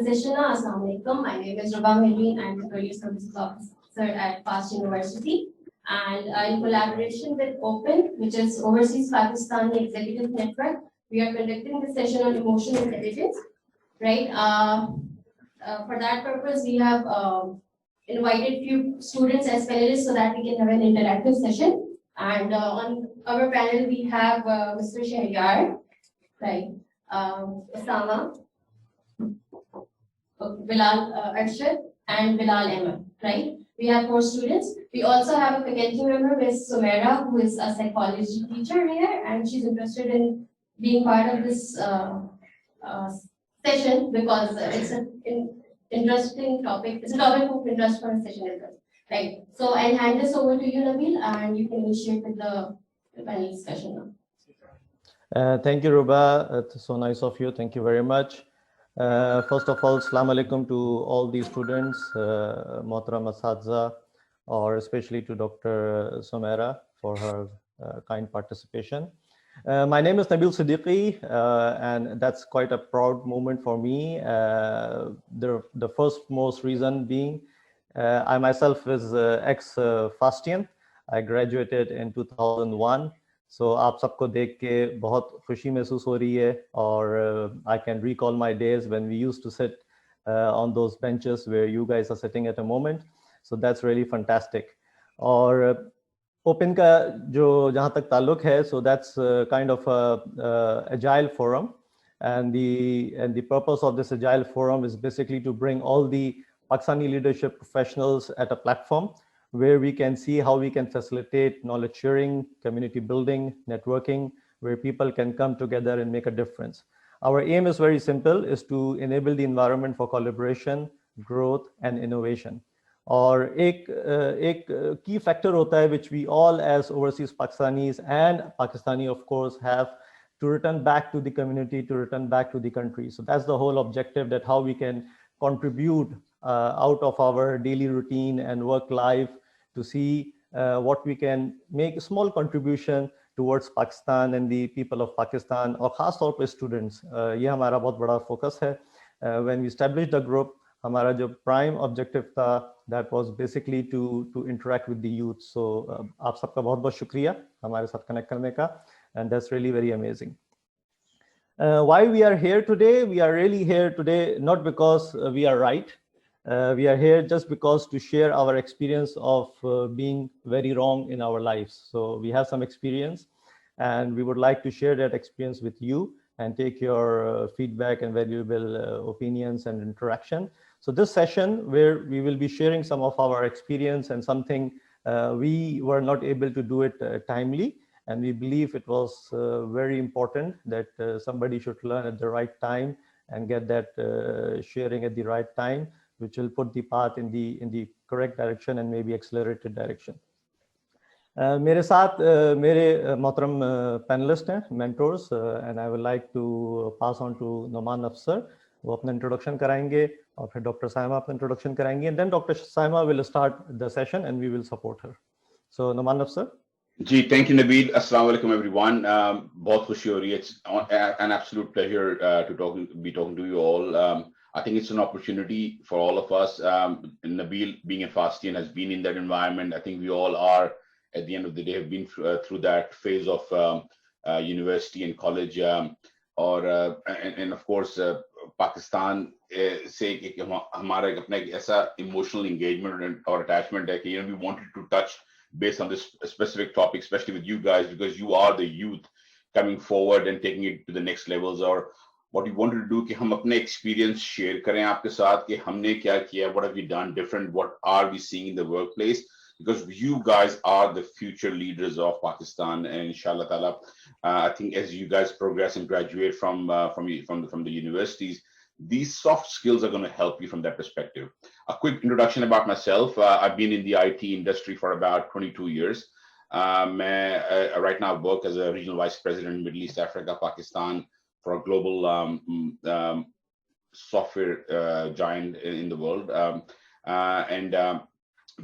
Practitioner, Assalamu alaikum. My name is Ruba Mehreen. I'm the Career Services Officer at FAST University. And in collaboration with OPEN, which is Overseas Pakistani Executive Network, we are conducting this session on emotional intelligence, right? For that purpose, we have invited few students as panelists so that we can have an interactive session. And on our panel, we have Mr. Shahriyar, right? Osama, Bilal Arshad, and Bilal Ahmed, right? We have 4 students. We also have a faculty member, Ms. Sumaira, who is a psychology teacher here, and she's interested in being part of this session because it's an interesting topic. It's a topic of interest for a session as well, right? So I'll hand this over to you, Nabil, and you can initiate with the panel discussion now. Thank you, Ruba. It's so nice of you. Thank you very much. First of all, Assalamu alaikum to all the students, Mohtaram Asatza, or especially to Dr. Sumaira for her kind participation. My name is Nabil Siddiqui, and that's quite a proud moment for me. The first most reason being, I myself is ex-Fastian. I graduated in 2001. So आप सबको देख के बहुत खुशी महसूस हो रही है और I can recall my days when we used to sit on those benches where you guys are sitting at a moment. So that's really fantastic. और ओपन का जो जहाँ तक ताल्लुक है, so that's kind of a agile forum, and the purpose of this agile forum is basically to bring all the Pakistani leadership professionals at a platform where we can see how we can facilitate knowledge sharing, community building, networking, where people can come together and make a difference. Our aim is very simple, is to enable the environment for collaboration, growth, and innovation. और एक key factor होता है which we all as overseas Pakistanis and Pakistani of course have to return back to the community, to return back to the country. So that's the whole objective, that how we can contribute out of our daily routine and work life to see what we can make a small contribution towards Pakistan and the people of Pakistan, और खास तौर पे students. ये हमारा बहुत बड़ा focus है. When we established the group, हमारा जो prime objective था, that was basically to interact with the youth. So आप सबका बहुत बहुत शुक्रिया हमारे साथ connect करने का, and that's really very amazing. Why we are here today? We are really here today not because we are right. We are here just because to share our experience of being very wrong in our lives. So we have some experience and we would like to share that experience with you and take your feedback and valuable opinions and interaction. So this session where we will be sharing some of our experience and something we were not able to do it timely, and we believe it was very important that somebody should learn at the right time and get that sharing at the right time, which will put the path in the correct direction and maybe accelerated direction. मेरे साथ मेरे मोहतरम panelists हैं, mentors, and I would like to pass on to Noman Afsar. वो अपना introduction कराएंगे और फिर Dr. Saima अपना introduction कराएंगे, and then Dr. Saima will start the session and we will support her. So Noman Afsar. Ji, thank you, Nabil. Assalamu alaikum, everyone. बहुत खुशी हो रही है. It's an absolute pleasure to be talking to you all. I think it's an opportunity for all of us. Nabil, being a Fastian, has been in that environment. I think we all are, at the end of the day, have been through that phase of university and college. And of course, Pakistan से हमारा अपना एक ऐसा emotional engagement or attachment है कि we wanted to touch based on this specific topic, especially with you guys, because you are the youth coming forward and taking it to the next levels. Or what we wanted to do कि हम अपने experience share करें आपके साथ कि हमने क्या किया, what have we done different, what are we seeing in the workplace, because you guys are the future leaders of Pakistan, and inshallah ta'ala, I think as you guys progress and graduate from the universities, these soft skills are going to help you from that perspective. A quick introduction about myself. I've been in the IT industry for about 22 years. I right now work as a regional vice president in Middle East Africa, Pakistan, for a global software giant in the world, and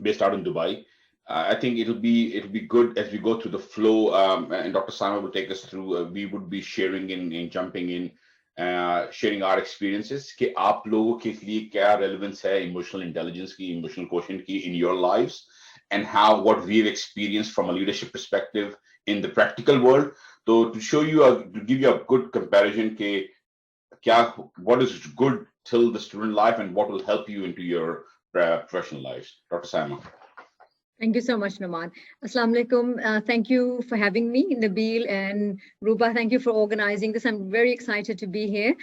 based out in Dubai. I think it'll be good as we go through the flow, and Dr. Saima will take us through. We would be sharing and jumping in sharing our experiences कि आप लोगों के लिए क्या relevance है emotional intelligence की, emotional quotient की in your lives, and how what we've experienced from a leadership perspective in the practical world. So to show you, to give you a good comparison कि what is good till the student life and what will help you into your professional lives. Dr. Saima. Thank you so much, Noman. Assalamu alaikum. Thank you for having me, Nabil and Ruba. Thank you for organizing this. I'm very excited to be here.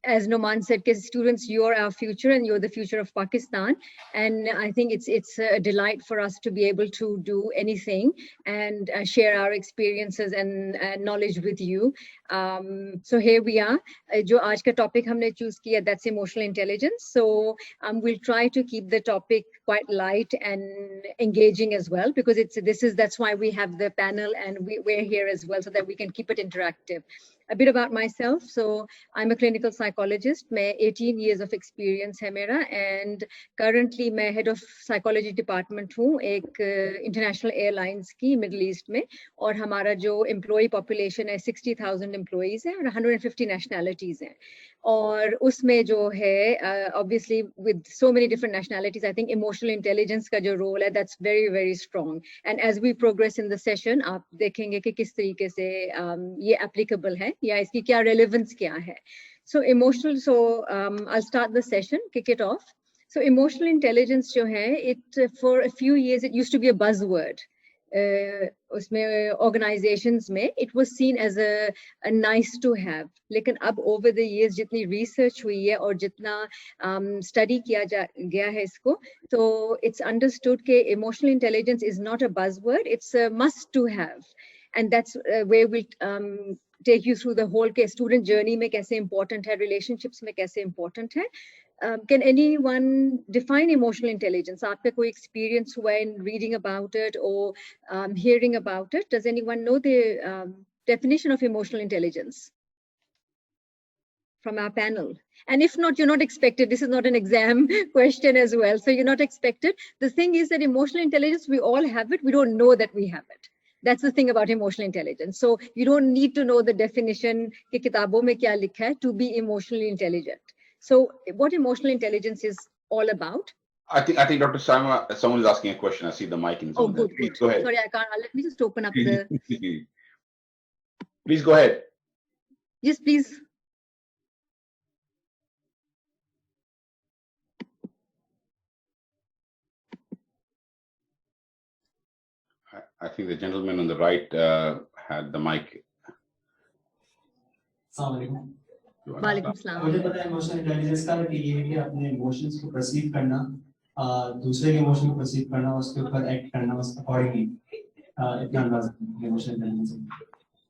As Noman said, students, you're our future and you're the future of Pakistan. And I think it's a delight for us to be able to do anything and share our experiences and knowledge with you. So here we are. जो आज का topic हमने choose किया, that's emotional intelligence. So we'll try to keep the topic quite light and engaging as well, because that's why we have the panel and we're here as well, so that we can keep it interactive. A bit about myself. So I'm a clinical psychologist. मैं 18 years of experience है मेरा, and currently मैं head of psychology department हूँ एक international airlines की Middle East में, और हमारा जो employee population है 60,000 employees है और 150 nationalities हैं. और उसमें जो है obviously with so many different nationalities, I think emotional intelligence का जो role है, that's very, very strong. And as we progress in the session, आप देखेंगे कि किस तरीके से ये applicable है या इसकी क्या relevance क्या है. So I'll start the session, kick it off. So emotional intelligence जो है, for a few years it used to be a buzzword. उसमें organizations में it was seen as a nice to have, लेकिन अब over the years जितनी research हुई है और जितना study किया गया है इसको, तो it's understood कि emotional intelligence is not a buzzword, it's a must to have. And that's where we'll take you through the whole student journey में कैसे important है, relationships में कैसे important है. Can anyone define emotional intelligence? आपका कोई experience हुआ in reading about it or hearing about it? Does anyone know the definition of emotional intelligence from our panel? And if not, you're not expected. This is not an exam question as well, so you're not expected. The thing is that emotional intelligence, we all have it. We don't know that we have it. That's the thing about emotional intelligence. So you don't need to know the definition कि किताबों में क्या लिखा है to be emotionally intelligent. So what emotional intelligence is all about? I think Dr. Saima, someone is asking a question. I see the mic in. Oh, good. Go ahead. Sorry, I can't. Let me just open up the. Please go ahead. Yes, please. I think the gentleman on the right had the mic. वालेकुम सलाम. मुझे पता है emotional intelligence का कि ये है कि अपने इमोशंस को परसीव करना, दूसरे के इमोशन को परसीव करना, उसके ऊपर एक्ट करना, उस अकॉर्डिंगली इतना अंदाजा emotional intelligence.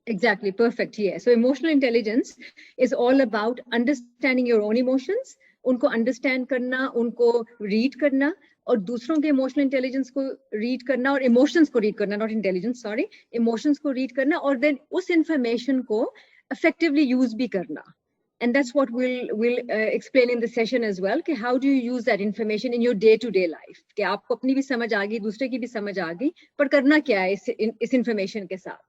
Exactly, perfect. Yeah. So emotional intelligence is all about understanding your own emotions, उनको understand करना, उनको read करना, और दूसरों के emotional intelligence को read करना और emotions को read करना, not intelligence, sorry, emotions को read करना, और then उस information को effectively use भी करना. And that's what we'll explain in the session as well, कि how do you use that information in your day-to-day life, कि आपको अपनी भी समझ आ गई, दूसरे की भी समझ आ गई, पर करना क्या है इस information के साथ.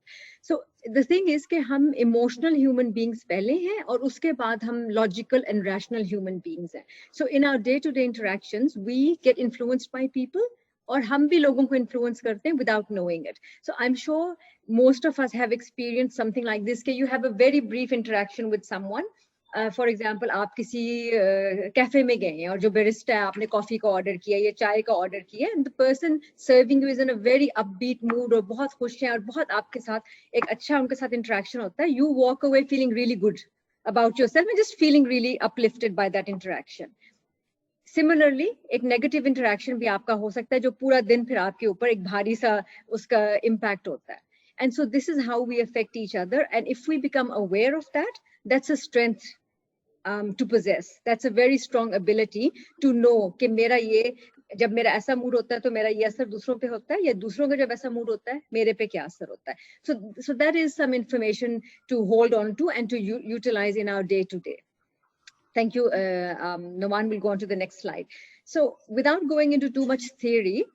So the thing is कि हम emotional human beings पहले हैं और उसके बाद हम logical and rational human beings हैं. So in our day-to-day interactions, we get influenced by people, और हम भी लोगों को influence करते हैं without knowing it. So I'm sure most of us have experienced something like this, कि you have a very brief interaction with someone. For example, आप किसी कैफे में गए हैं और जो बैरिस्टा है, आपने कॉफी का ऑर्डर किया या चाय का ऑर्डर किया, and the person serving you is in a very upbeat mood और बहुत खुश हैं और बहुत आपके साथ एक अच्छा उनके साथ interaction होता है. You walk away feeling really good about yourself and just feeling really uplifted by that interaction. Similarly, एक negative interaction भी आपका हो सकता है जो पूरा दिन फिर आपके ऊपर एक भारी सा उसका impact होता है. And so this is how we affect each other. And if we become aware of that, that's a strength to possess. That's a very strong ability to know कि मेरा ये जब मेरा ऐसा मूड होता है तो मेरा ये असर दूसरों पे होता है, या दूसरों का जब ऐसा मूड होता है मेरे पे क्या असर होता है. So that is some information to hold on to and to utilize in our day-to-day. Thank you. Noman will go on to the next slide. So without going into too much theory,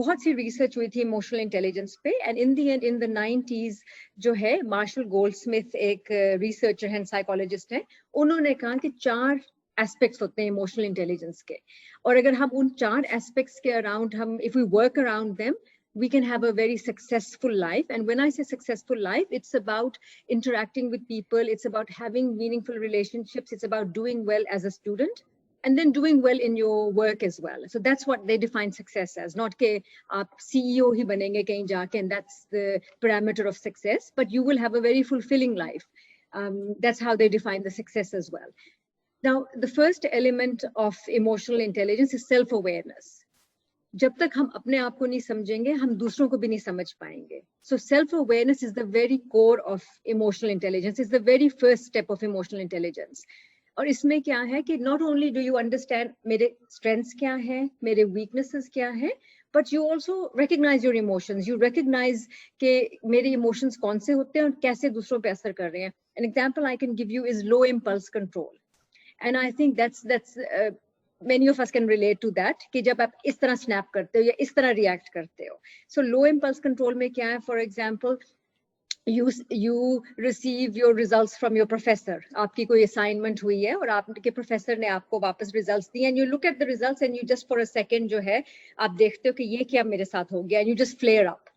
बहुत सी research हुई थी emotional intelligence पे, and in the and in the 90s जो है martial Goldsmith एक researcher हैं, psychologist हैं, उन्होंने कहा कि 4 एस्पेक्ट्स होते हैं इमोशनल इंटेलिजेंस के, और अगर हम उन 4 एस्पेक्ट्स के अराउंड हम if we work around them we can have a very successful life. And when I say successful life, it's about interacting with people, it's about having meaningful relationships, it's about doing well as a student and then doing well in your work as well. So that's what they define success as, not ke aap CEO hi banenge kahin jaake and that's the parameter of success, but you will have a very fulfilling life. That's how they define the success as well. Now, the first element of emotional intelligence is self-awareness. जब तक हम अपने आप को नहीं समझेंगे हम दूसरों को भी नहीं समझ पाएंगे. So self-awareness is the very core of emotional intelligence. It's the very first step of emotional intelligence. और इसमें क्या है कि not only do you understand मेरे strengths क्या है, मेरे weaknesses क्या है, but you also recognize your emotions. You recognize कि मेरे emotions कौन से होते हैं और कैसे दूसरों पे असर कर रहे हैं. An example I can give you is low impulse control. And I think that's many of us can relate to that कि जब आप इस तरह snap करते हो या इस तरह react करते हो. So low impulse control में क्या है, for example, you receive your results from your professor. आपकी कोई assignment हुई है और आपके professor ने आपको वापस results दिए, and you look at the results and you just for a second जो है आप देखते हो कि ये क्या मेरे साथ हो गया, and you just flare up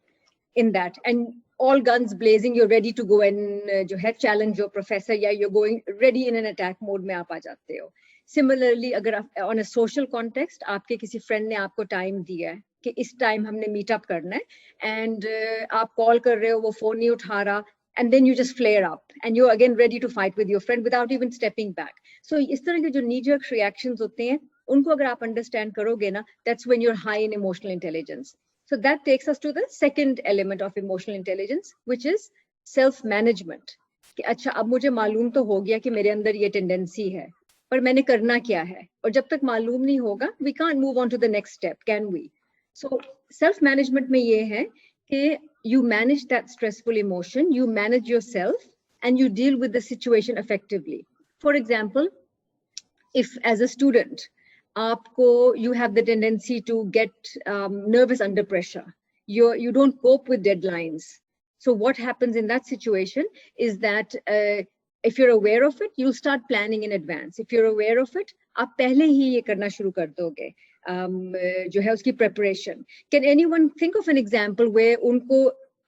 in that, and all guns blazing, you're ready to go and जो है challenge your professor, या you're going ready in an attack mode में आप आ जाते हो. Similarly, अगर आप on a social context, आपके किसी friend ने आपको time दिया है कि इस time हमने meet up करना है, and आप call कर रहे हो, वो phone नहीं उठा रहा, and then you just flare up, and you're again ready to fight with your friend without even stepping back. So इस तरह के जो knee-jerk reactions होते हैं, उनको अगर आप understand करोगे ना, that's when you're high in emotional intelligence. So that takes us to the second element of emotional intelligence, which is self-management. कि अच्छा अब मुझे मालूम तो हो गया कि मेरे अंदर ये tendency है, पर मैंने करना क्या है, और जब तक मालूम नहीं होगा we can't move on to the next step, can we? So self management में ये है कि you manage that stressful emotion, you manage yourself, and you deal with the situation effectively. For example, if as a student आपको you have the tendency to get nervous under pressure, you don't cope with deadlines. So what happens in that situation is that if you're aware of it, you'll start planning in advance. If you're aware of it, आप पहले ही ये करना शुरू कर दोगे जो है उसकी preparation. Can anyone think of an example where उनको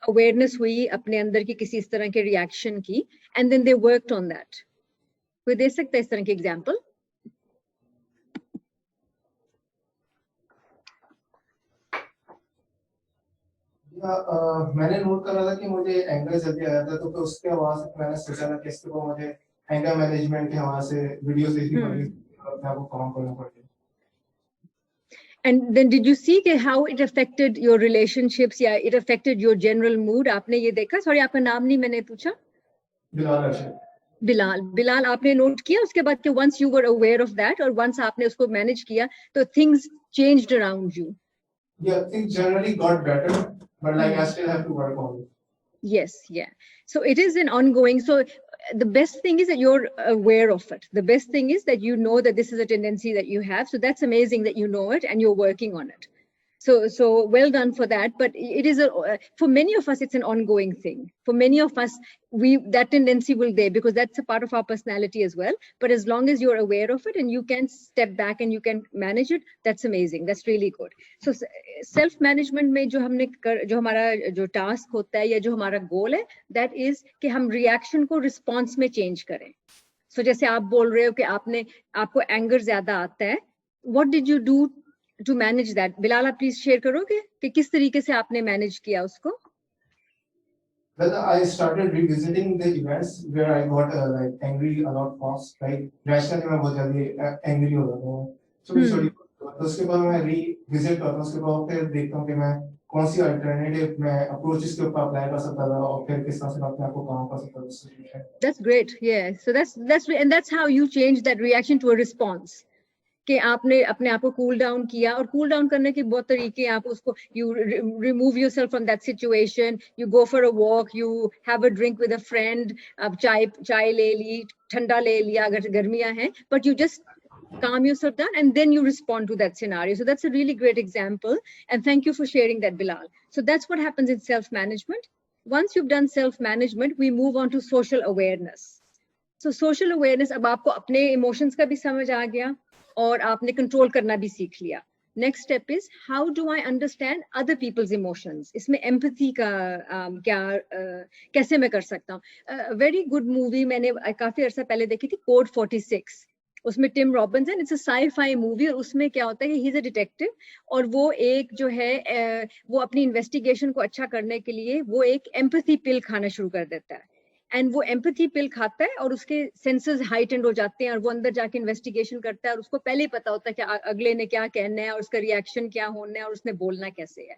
awareness हुई अपने अंदर की किसी इस तरह के reaction की, and then they worked on that? कोई दे सकता है इस तरह के example? मैंने नोट करा था कि मुझे एंगर जल्दी आ जाता है, तो फिर उसके हवाले से मैंने सोचा था कि इसके ऊपर मुझे एंगर मैनेजमेंट के हवाले से वीडियोस देखनी पड़ेगी, अपने आप को काम करना पड़ेगा. And then did you see how it affected your relationships? Yeah, it affected your general mood. आपने ये देखा? Sorry, आपका नाम नहीं मैंने पूछा. बिलाल अर्शद. बिलाल आपने नोट किया उसके बाद कि once you were aware of that और once आपने उसको manage किया तो things changed around you. Yeah, things generally got better, but like I still have to work on it. Yes, yeah. So it is an ongoing. So the best thing is that you're aware of it. The best thing is that you know that this is a tendency that you have. So that's amazing that you know it and you're working on it. So well done for that. But it is for many of us, it's an ongoing thing. For many of us, that tendency will there because that's a part of our personality as well. But as long as you're aware of it and you can step back and you can manage it, that's amazing. That's really good. So self-management में जो हमारा जो task होता है या जो हमारा goal है, that is कि हम reaction को response में change करें. So जैसे आप बोल रहे हो कि आपको anger ज़्यादा आता है. What did you do to manage that? Bilal, आप please share करोगे कि किस तरीके से आपने manage किया उसको? Well, I started revisiting the events where I got like angry a lot fast. Like rationally, मैं बहुत जल्दी angry हो जाता हूँ. छोटी तो उसके बाद मैं revisit करता हूँ. उसके बाद फिर देखता हूँ कि मैं कौन सी alternative मैं approaches के ऊपर apply कर सकता था और फिर किस तरह से अपने आप को काम कर सकता था. That's great. Yeah. So that's how you change that reaction to a response. कि आपने अपने आप को कूल डाउन किया और कूल डाउन करने के बहुत तरीके आप उसको you remove yourself from that situation, you go for a walk, you have a drink with a friend, आप चाय ले ली, ठंडा ले लिया अगर गर्मियां हैं, but you just calm yourself down, and then you respond to that scenario. So that's a really great example. And thank you for sharing that, Bilal. So that's what happens in self-management. Once you've done self-management, we move on to social awareness. So social awareness, अब आपको अपने emotions का भी समझ आ गया और आपने control करना भी सीख लिया. Next step is, how do I understand other people's emotions? इसमें empathy का कैसे मैं कर सकता हूँ? Very good movie मैंने काफी अर्सा पहले देखी थी, Code 46. उसमें Tim Robinson, it's a sci-fi movie, और उसमें क्या होता है कि ही इज अ डिटेक्टिव और वो एक जो है वो अपनी इन्वेस्टिगेशन को अच्छा करने के लिए वो एक एम्पैथी पिल खाना शुरू कर देता है. एंड वो एम्पैथी पिल खाता है और उसके सेंसेस हाइटेंड हो जाते हैं और वो अंदर जाके इन्वेस्टिगेशन करता है और उसको पहले ही पता होता है कि अगले ने क्या कहना है और उसका रिएक्शन क्या होना है और उसने बोलना कैसे है.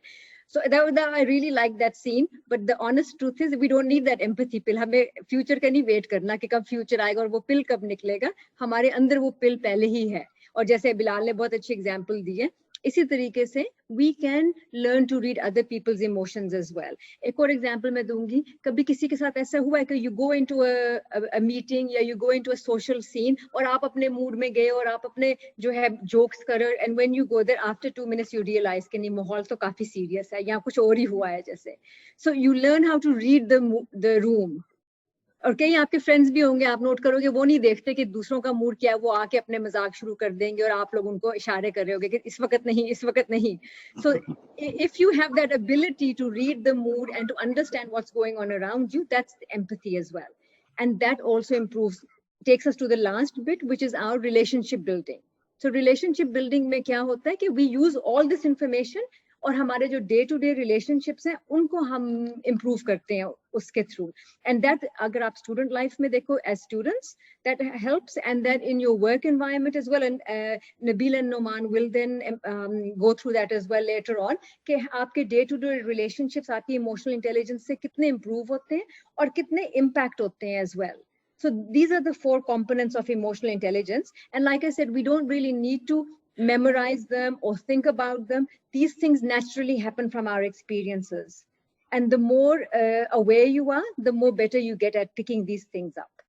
So that I really like that scene, but the honest truth is we don't need that empathy pill. हमें future का नहीं wait करना कि कब future आएगा और वो pill कब निकलेगा. हमारे अंदर वो pill पहले ही है. और जैसे बिलाल ने बहुत अच्छी example दी है, इसी तरीके से we can learn to read other people's emotions as well. एक और example मैं दूंगी, कभी किसी के साथ ऐसा हुआ है कि you go into a meeting या you go into a social scene और आप अपने mood में गए और आप अपने जो है jokes कर रहे, and when you go there after 2 minutes you realize कि नहीं माहौल तो काफी serious है, यहाँ कुछ और ही हुआ है जैसे. So you learn how to read the room. और कई आपके फ्रेंड्स भी होंगे, आप नोट करोगे वो नहीं देखते कि दूसरों का मूड क्या है, वो आके अपने मजाक शुरू कर देंगे और आप लोग उनको इशारे कर रहे होगे कि इस वक्त नहीं, इस वक्त नहीं. So if you have that ability to read the mood and to understand what's going on around you, that's empathy as well. And that also improves, takes us to the last bit, which is our relationship building. So relationship building में क्या होता है कि we use all this information और हमारे जो day to day relationships हैं उनको हम इम्प्रूव करते हैं उसके थ्रू. एंड दैट अगर आप स्टूडेंट लाइफ में देखो as students, that helps, and that in your work environment as well. And Nabil and Noman will then go through that as well later on कि आपके डे टू डे रिलेशनशिप्स आपकी emotional intelligence से कितने improve होते हैं और कितने इम्पैक्ट होते हैं as well. So these are the 4 components of emotional intelligence. And like I said, we don't really need to memorize them or think about them. These things naturally happen from our experiences. And the more aware you are, the more better you get at picking these things up.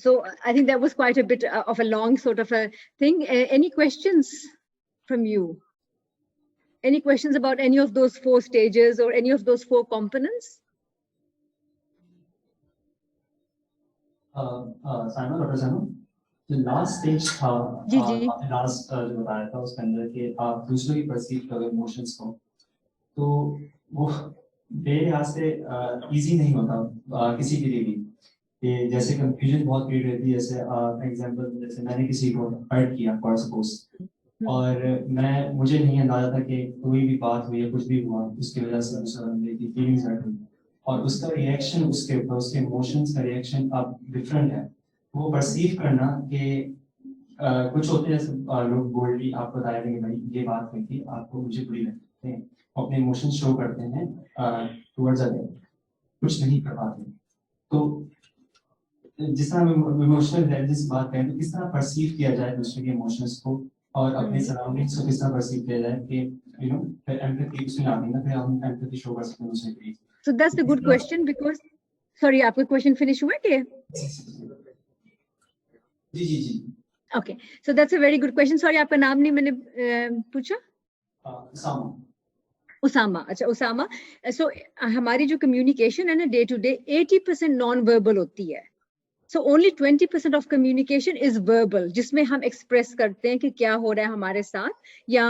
So I think that was quite a bit of a long sort of a thing. Any questions from you? Any questions about any of those 4 stages or any of those 4 components? Saima, doctor Saima, जो last stage था, जी. आपने last जो बताया था उसके अंदर कि आप दूसरों की परसीव करो इमोशंस को, तो वो मेरे यहाँ से इजी नहीं होता किसी के लिए भी. कि जैसे कंफ्यूजन बहुत क्रिएट होती है. जैसे एग्जांपल, जैसे मैंने किसी को हर्ट किया फॉर सपोज, और मुझे नहीं अंदाजा था कि कोई भी बात हुई या कुछ भी हुआ उसकी वजह से दूसरा बंदे की फीलिंग्स हर्ट हुई और उसका रिएक्शन, उसके ऊपर उसके इमोशंस का रिएक्शन अब डिफरेंट है. वो परसीव करना कि कुछ होते हैं लोग बोल्डली आपको बताया कि भाई ये बात हुई थी, आपको मुझे बुरी लगती है, अपने इमोशंस शो करते हैं टुवर्ड्स अदर, कुछ नहीं कर पाते. तो जिस तरह हम इमोशनल इंटेलिजेंस बात करें तो किस तरह परसीव किया जाए दूसरे के इमोशंस को और अपने सराउंडिंग्स को किस तरह परसीव किया जाए कि यू नो फिर एम्पैथी उसमें आती है ना, फिर हम एम्पैथी शो कर सकते हैं दूसरे के लिए. So that's the good question because, sorry, आपका question finish हुआ क्या? जी. Okay, so that's a very good question. Sorry, आपका नाम नहीं मैंने पूछा. उसामा. अच्छा, उसामा. So हमारी जो communication है ना day to day 80% non verbal होती है. So only 20% of communication is verbal, जिसमें हम express करते हैं कि क्या हो रहा है हमारे साथ या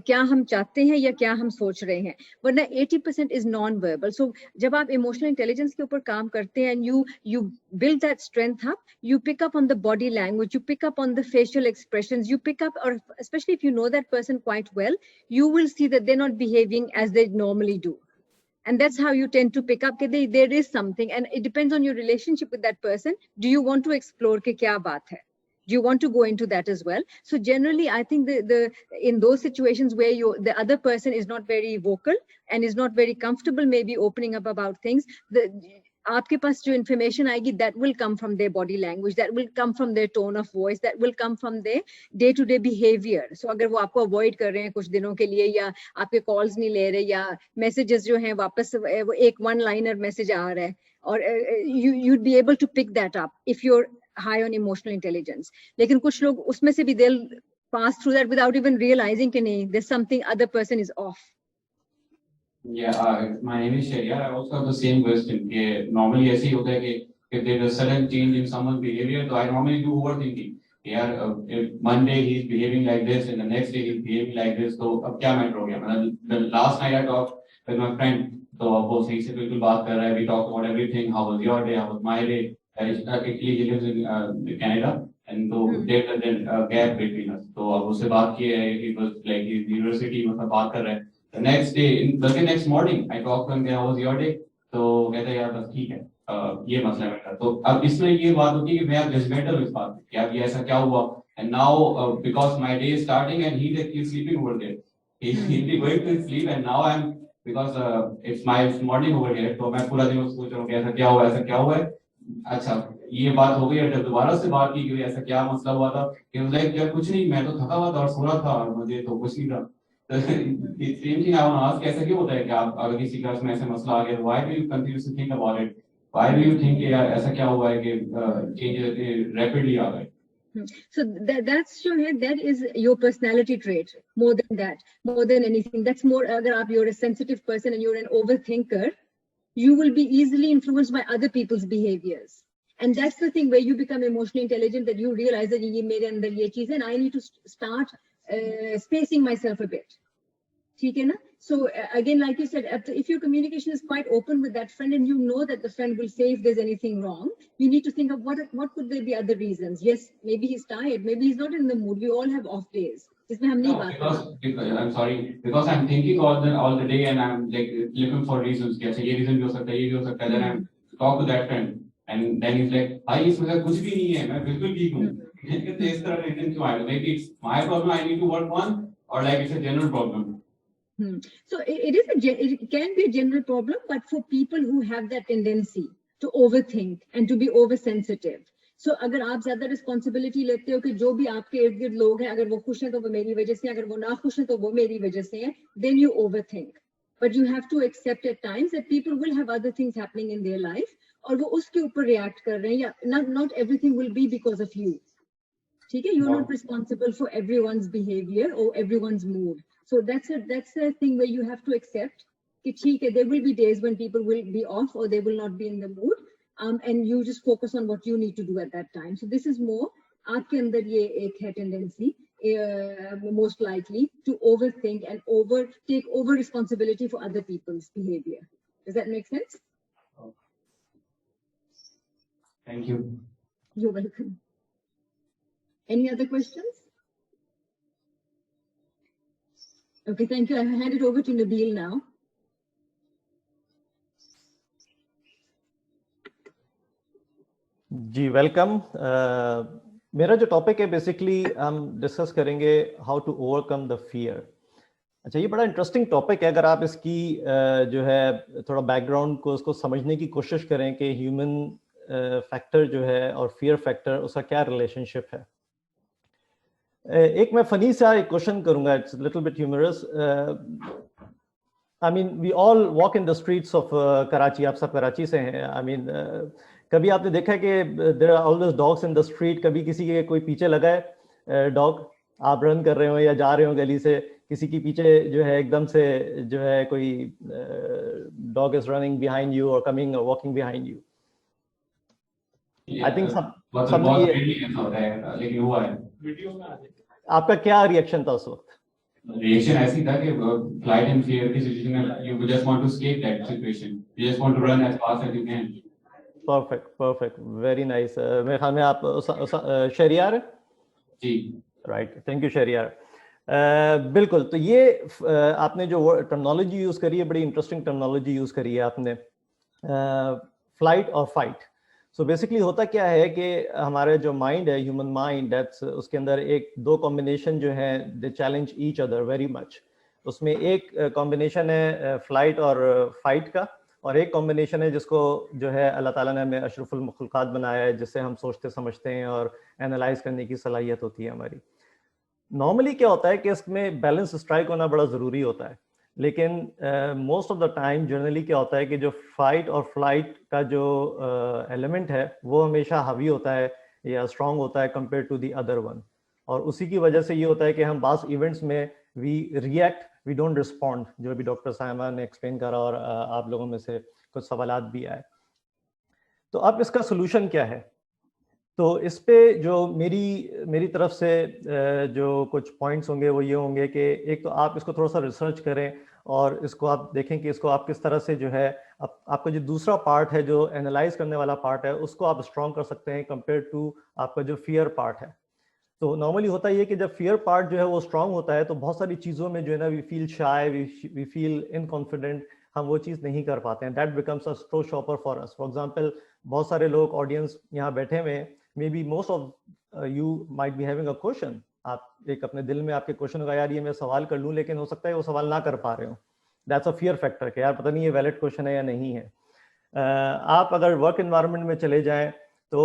क्या हम चाहते हैं या क्या हम सोच रहे हैं, वरना 80% is non-verbal. So जब आप emotional intelligence के ऊपर काम करते हैं and you build that strength up, you pick up on the body language, you pick up on the facial expressions, you pick up, or especially if you know that person quite well, you will see that they're not behaving as they normally do. And that's how you tend to pick up that there is something, and it depends on your relationship with that person. Do you want to explore ke kya baat hai? Do you want to go into that as well? So generally, I think in those situations where the other person is not very vocal and is not very comfortable, maybe opening up about things, आपके पास जो information आएगी, that will come from their body language, that will come from their tone of voice, that will come from their day-to-day behavior. So अगर वो आपको avoid कर रहे हैं कुछ दिनों के लिए या आपके calls नहीं ले रहे या messages जो हैं वापस वो एक one-liner message आ रहा है, और you'd be able to pick that up if you're high on emotional intelligence. लेकिन कुछ लोग उसमें से भी they'll pass through that without even realizing कि नहीं, there's something other person is off. Yeah, my name is Sharia. I also have the same question. कि normally ऐसे ही होता है कि if there is a sudden change in someone's behavior, so I normally do overthinking. Yeah, if one day he's behaving like this and the next day he's behaving like this, तो अब क्या matter हो गया? मतलब the last night I talked with my friend, तो अब वो सही से बिल्कुल बात कर रहा है. We talked about everything. How was your day? How was my day? Actually, he lives in Canada, and so there's a gap between us. तो अब उससे बात की है. He was like his university मतलब बात कर रहा है. The next day, the next morning, I talked to him. How was your day? तो कहता है यार बस ठीक है. ये मसला है मेरा. तो अब इसमें ये बात होती है कि मैं जजमेंटल इस बात पे कि ये ऐसा क्या हुआ. And now because my day is starting and he's sleeping over there. He'll be going to sleep and now I'm because it's my morning over here. तो मैं पूरा दिन सोच रहा हूँ कि ऐसा क्या हुआ है. अच्छा ये बात हो गई है. जब दोबारा से बात की कि ऐसा क्या मसला हुआ था कि लाइक यार कुछ नहीं, मैं तो थका हुआ था और सो रहा था और मुझे तो कुछ नहीं था. Same thing I want to ask, ऐसा क्यों होता है कि आप अगर किसी क्लास में ऐसे मसला आ गया, why do you continue to think about it? Why do you think यार ऐसा क्या हुआ है कि चेंज रैपिडली आ गए? So that's sure, that is your personality trait. More than anything, that's more. Agar you're a sensitive person and you're an overthinker, you will be easily influenced by other people's behaviors. And that's the thing where you become emotionally intelligent, that you realize that ye mere andar ye cheez hai and I need to start spacing myself a bit. ठीक है ना? So again, like you said, if your communication is quite open with that friend and you know that the friend will say if there's anything wrong, you need to think of what could there be other reasons. Yes, maybe he's tired, maybe he's not in the mood. We all have off days. इसमें हम नहीं बात because I'm sorry, because I'm thinking all the day and I'm like looking for reasons. कि अच्छा ये reason भी हो सकता है, ये भी हो सकता है. Then I talk to that friend and then he's like, भाई इसमें कुछ भी नहीं है, मैं बिल्कुल ठीक हूँ. इस तरह reason क्यों आया? Maybe it's my problem I need to work on, or like it's a general problem. So it can be a general problem, but for people who have that tendency to overthink and to be oversensitive. So अगर आप ज्यादा responsibility लेते हो कि जो भी आपके इर्द गिर्द लोग हैं, अगर वो खुश हैं तो वो मेरी वजह से, अगर वो ना खुश हैं तो वो मेरी वजह से हैं, then you overthink. But you have to accept at times that people will have other things happening in their life और वो उसके ऊपर react कर रहे हैं, या not everything will be because of you. ठीक है? You're not responsible for everyone's behavior or everyone's mood. So that's a thing where you have to accept कि ठीक है, there will be days when people will be off or they will not be in the mood, and you just focus on what you need to do at that time. So this is more आपके अंदर ये एक है tendency, most likely to overthink and take over responsibility for other people's behavior. Does that make sense? Thank you. You're welcome. Any other questions? Okay, thank you. I hand it over to Nabil now. जी welcome. मेरा जो topic है basically हम discuss करेंगे how to overcome the fear. अच्छा, ये बड़ा interesting topic है. अगर आप इसकी जो है थोड़ा बैकग्राउंड को उसको समझने की कोशिश करें कि ह्यूमन फैक्टर जो है और फियर फैक्टर, उसका क्या रिलेशनशिप है. एक मैं फनी सा एक क्वेश्चन करूंगा. It's little bit humorous. I mean we all walk in the streets of Karachi. आप सब कराची से हैं. आई मीन कभी आपने देखा है कि there are always dogs in the street. कभी किसी के कोई पीछे लगा है डॉग, आप रन कर रहे हो या जा रहे हो गली से, किसी के पीछे जो है एकदम से जो है कोई dog is running behind you और कमिंग और walking behind you. I think लेकिन हुआ है. आपका क्या रिएक्शन था उस वक्त? रिएक्शन ऐसी था कि फ्लाइट एंड फियर की सिचुएशन में you just want to escape that situation. You just want to run as fast as you can. Perfect, very nice. मेरे ख्याल में आप Shahriyar ji. Right, thank you Shahriyar. बिल्कुल. तो ये आपने जो टर्मिनोलॉजी यूज करी है, बड़ी इंटरेस्टिंग टर्मिनोलॉजी यूज करी है आपने, फ्लाइट और फाइट. सो बेसिकली होता क्या है कि हमारा जो माइंड है, ह्यूमन माइंड, दैट्स उसके अंदर दो कॉम्बिनेशन जो है they challenge each other very much. उसमें एक कॉम्बिनेशन है फ्लाइट और फाइट का, और एक कॉम्बिनेशन है जिसको जो है अल्लाह ताला ने हमें अशरफुल मखलूक़ात बनाया है, जिससे हम सोचते समझते हैं और एनालाइज करने की सलाहियत होती है हमारी. नॉर्मली क्या होता है कि इसमें बैलेंस स्ट्राइक होना बड़ा ज़रूरी होता है. लेकिन most of the time generally क्या होता है कि जो फाइट और फ्लाइट का जो एलिमेंट है वो हमेशा हावी होता है या स्ट्रांग होता है compare to the other one, और उसी की वजह से ये होता है कि हम बास इवेंट्स में we react, we don't respond, जो भी डॉक्टर साइमा ने एक्सप्लेन करा और आप लोगों में से कुछ सवालात भी आए। तो अब इसका सोल्यूशन क्या है? तो इस पे जो मेरी तरफ से जो कुछ पॉइंट्स होंगे वो ये होंगे कि एक तो आप इसको थोड़ा सा रिसर्च करें और इसको आप देखें कि इसको आप किस तरह से जो है आपका जो दूसरा पार्ट है, जो एनालाइज करने वाला पार्ट है, उसको आप स्ट्रॉन्ग कर सकते हैं कंपेयर टू आपका जो फियर पार्ट है। तो नॉर्मली होता ये कि जब फियर पार्ट जो है वो स्ट्रांग होता है तो बहुत सारी चीज़ों में जो है ना we feel shy, we feel inconfident, हम वो चीज़ नहीं कर पाते हैं। That becomes a showstopper for us. For example बहुत सारे लोग ऑडियंस यहाँ बैठे हुए हैं, maybe most of you might be having a question, आप एक अपने दिल में आपके क्वेश्चन होगा यार ये मैं सवाल कर लूँ, लेकिन हो सकता है वो सवाल ना कर पा रहे हो। दैट्स अ फियर फैक्टर कि यार पता नहीं ये वैलिड क्वेश्चन है या नहीं है। आप अगर वर्क एनवायरनमेंट में चले जाएं तो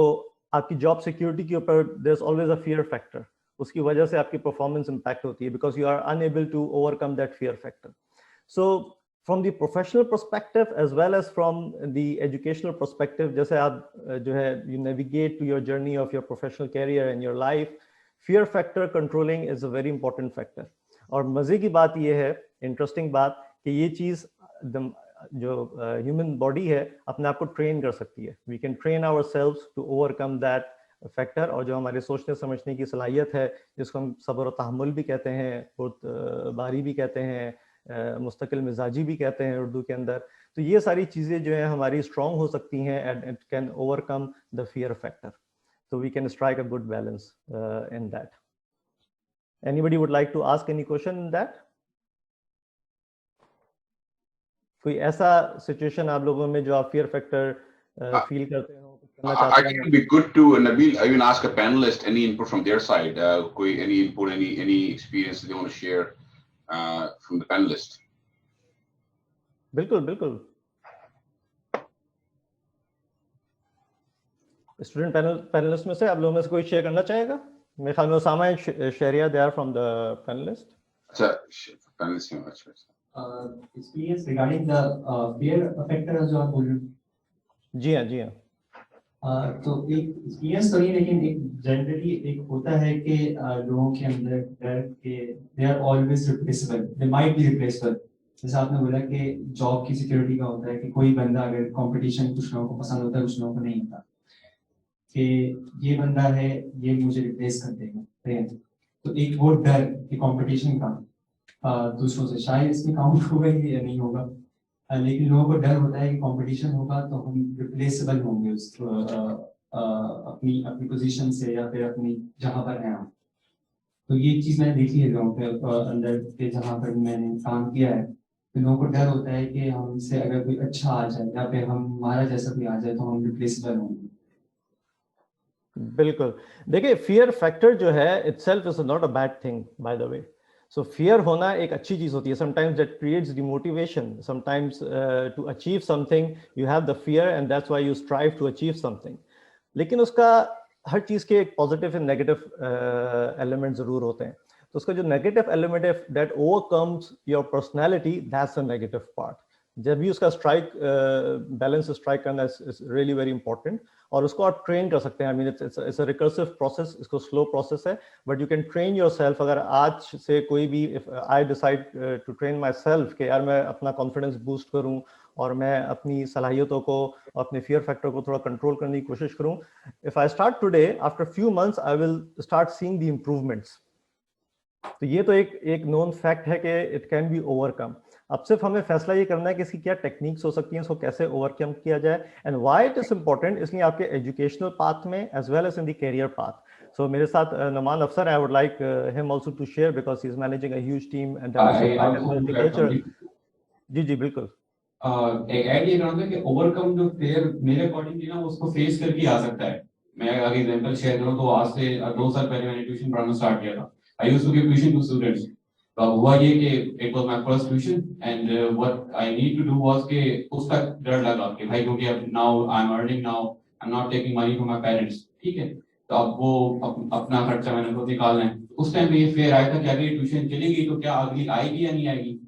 आपकी जॉब सिक्योरिटी के ऊपर there is always a fear factor, उसकी वजह से आपकी परफॉर्मेंस इंपैक्ट होती है because you are unable to overcome that fear factor. So from the professional perspective as well as from the educational perspective, जैसे आप जो है you navigate to your journey of your professional career and your life, fear factor controlling is a very important factor. और मजे की बात यह है, इंटरेस्टिंग बात, कि ये चीज जो ह्यूमन बॉडी है अपने आप को ट्रेन कर सकती है। We can train ourselves to overcome that factor. और जो हमारे सोचने समझने की सलाहियत है, जिसको हम सब्र और तहम्मुल भी कहते हैं, बारी भी कहते हैं, मुस्तकिल मिजाजी भी कहते हैं उर्दू के अंदर, तो ये सारी चीज़ें जो है हमारी स्ट्रॉन्ग हो सकती हैं and it can overcome the fear factor. So we can strike a good balance in that. Anybody would like to ask any question in that? कोई ऐसा सिचुएशन आप लोगों में जो आप fear factor feel करते हो? I think it would be good to, Nabil, even ask a panelist any input from their side. Any input, any experience they want to share from the panelist. बिल्कुल बिल्कुल। Student panelist में से आप लोगों में से कोई शेयर करना चाहेगा? मेरे ख्याल में Usama and Shariya they are from the panelist. अच्छा, पैनलिस्ट में अच्छा। Experience regarding the fear factor जो आप बोल रहे हो। जी हाँ जी हाँ। तो एक एक्सपीरियंस तो नहीं, लेकिन एक जनरली एक होता है कि लोगों के अंदर डर के they are always replaceable, they might be replaceable. जैसे आपने बोला कि जॉब की सिक्योरिटी का होता है कि कोई बंदा अगर कंपटीशन कुछ लोगों को पसंद होता है, कुछ लोगों को नहीं होता, कि ये बंदा है ये मुझे रिप्लेस कर देगा। तो एक वो डर कि कंपटीशन का दूसरों से, शायद इसमें काउंट होगा या नहीं होगा, लेकिन लोगों को डर होता है कि कंपटीशन होगा तो हम रिप्लेसेबल होंगे उस अपनी पोजीशन से या फिर अपनी जहां पर हैं हम। तो ये चीज मैंने देखी है लोगों के अंदर के, जहां पर मैंने काम किया है, तो लोगों को डर होता है कि हमसे अगर कोई अच्छा आ जाए या फिर हमारा जैसा कोई आ जाए तो हम रिप्लेसेबल होंगे। बिल्कुल। देखिए फियर फैक्टर जो है itself is not a bad thing by the way. So fear होना एक अच्छी चीज होती है। Sometimes that creates demotivation, sometimes to achieve something you have the fear and that's why you strive to achieve something. लेकिन उसका हर चीज के एक पॉजिटिव एंड नेगेटिव एलिमेंट जरूर होते हैं। तो उसका जो नेगेटिव एलिमेंट है that overcomes your personality, that's a negative part. जब भी उसका स्ट्राइक बैलेंस स्ट्राइक करना इज रियली वेरी इंपॉर्टेंट, और उसको आप ट्रेन कर सकते हैं। I mean it's a recursive process, इसको स्लो प्रोसेस है, but you can train yourself. अगर आज से कोई भी, if I decide to train myself कि यार मैं अपना कॉन्फिडेंस बूस्ट करूं और मैं अपनी सलाहियतों को, अपने फियर फैक्टर को थोड़ा कंट्रोल करने की कोशिश करूं, if I start today, after few months I will start seeing the improvements. तो ये तो एक नोन फैक्ट है कि इट कैन बी ओवरकम। अब सिर्फ हमें फैसला ये करना है कि इसकी क्या टेक्निक्स हो सकती हैं, इसको कैसे ओवरकम किया जाए and why it is important, इसलिए आपके एजुकेशनल पाथ में as well as in the career path. So मेरे साथ Numan Afsar, I would like him also to share because he is managing a huge team and multicultural. जी जी बिल्कुल। एक add ये करना कि ओवरकम जो फियर मेरे अकॉर्डिंगली ना उसको फेस करके आ सकता है। मैं अगर एग्जांपल शेयर करूं तो आज से 2 साल पहले मैंने ट्यूशन पढ़ाना स्टार्ट किया था। I used to give tuition to students. तो अब हुआ ये कि it was my first tuition and what I need to do was कि उसका डर लगा कि भाई क्योंकि अब now I am earning, now I am not taking money from my parents, ठीक है, तो अब वो अपना खर्चा मैंने खुद निकालना है। उस टाइम पे ये फेयर आया था कि अगर ये ट्यूशन चलेगी तो क्या अगली आएगी या नहीं आएगी।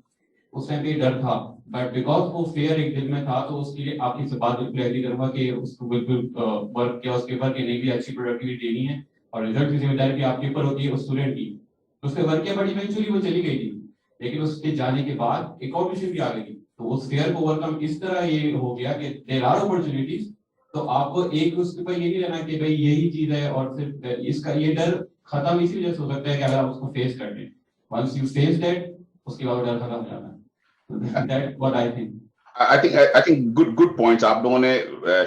उस टाइम पे डर था, बट बिकॉज वो फेयर एक दिल में था तो उसके लिए आपकी से बात बिल्कुल एग्री करूंगा कि उसको बिल्कुल वर्क या उसके ऊपर के नहीं भी अच्छी प्रोडक्टिविटी देनी है और रिजल्ट की जिम्मेदारी भी आपके ऊपर होती है उस स्टूडेंट की। उसके वर्क के बड़ी इवेंचुअली वो चली गई थी, लेकिन उसके जाने के बाद एक और विषय भी आ गई, तो उस फेयर को ओवरकम इस तरह ये हो गया कि देयर आर अपॉर्चुनिटीज। तो आपको एक उसके ऊपर ये नहीं रहना कि भाई यही चीज है और सिर्फ इसका ये डर खत्म इसी वजह से हो सकता है कि अगर आप उसको फेस कर लें, वंस यू फेस दैट उसके बाद डर खत्म हो जाता है। That what I think. I think good points आप लोगों ने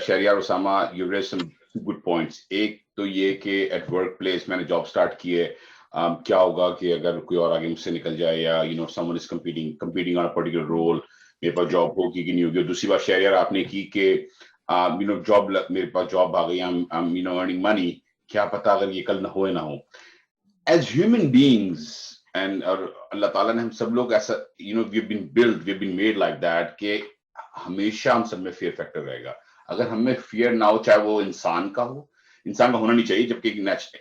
Shahriar Usama you raised some good points। एक तो ये कि at workplace मैंने जॉब स्टार्ट की है, क्या होगा कि अगर कोई और आगे मुझसे निकल जाए या someone is competing on a particular role, मेरे पास जॉब होगी कि नहीं होगी। दूसरी बात शरियार आपने की कि जॉब मेरे पास जॉब आ गई, I'm earning money, क्या पता अगर ये कल ना हो या ना हो। As human beings and अल्लाह ताला ने हम सब लोग ऐसा we've been made like that कि हमेशा हम सब में फियर फैक्टर रहेगा। अगर हमें फियर ना हो, चाहे वो इंसान का होना नहीं चाहिए, जबकि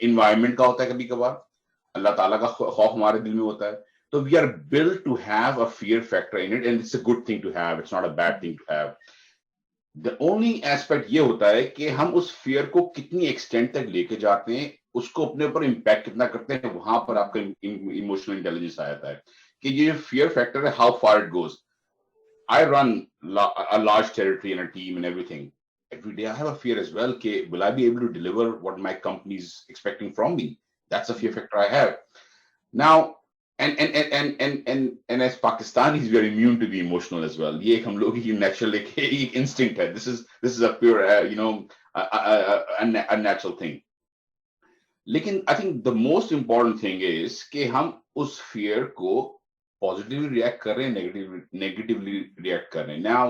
इन्वायरमेंट का होता है कभी कभार, अल्लाह ताला का खौफ हमारे दिल में होता है, तो we are built to have a fear factor in it and it's a good thing to have, it's not a bad thing to have. The only aspect ये होता है कि हम उस फियर को कितनी एक्सटेंट तक लेके जाते हैं, उसको अपने ऊपर इम्पैक्ट कितना करते हैं, वहां पर आपका इमोशनल इंटेलिजेंस आ जाता है कि ये जो फियर फैक्टर है, how far it goes. I run a large territory and a team and everything. Every day I have a fear as well. Will I be able to deliver what my company is expecting from me? That's a fear factor I have. Now, and as Pakistanis, we are immune to be emotional as well. ये हम लोग ही natural एक instinct है. This is a pure, a natural thing. लेकिन I think the most important thing is कि हम उस fear को positively react कर रहे हैं, negatively react कर रहे हैं। Now,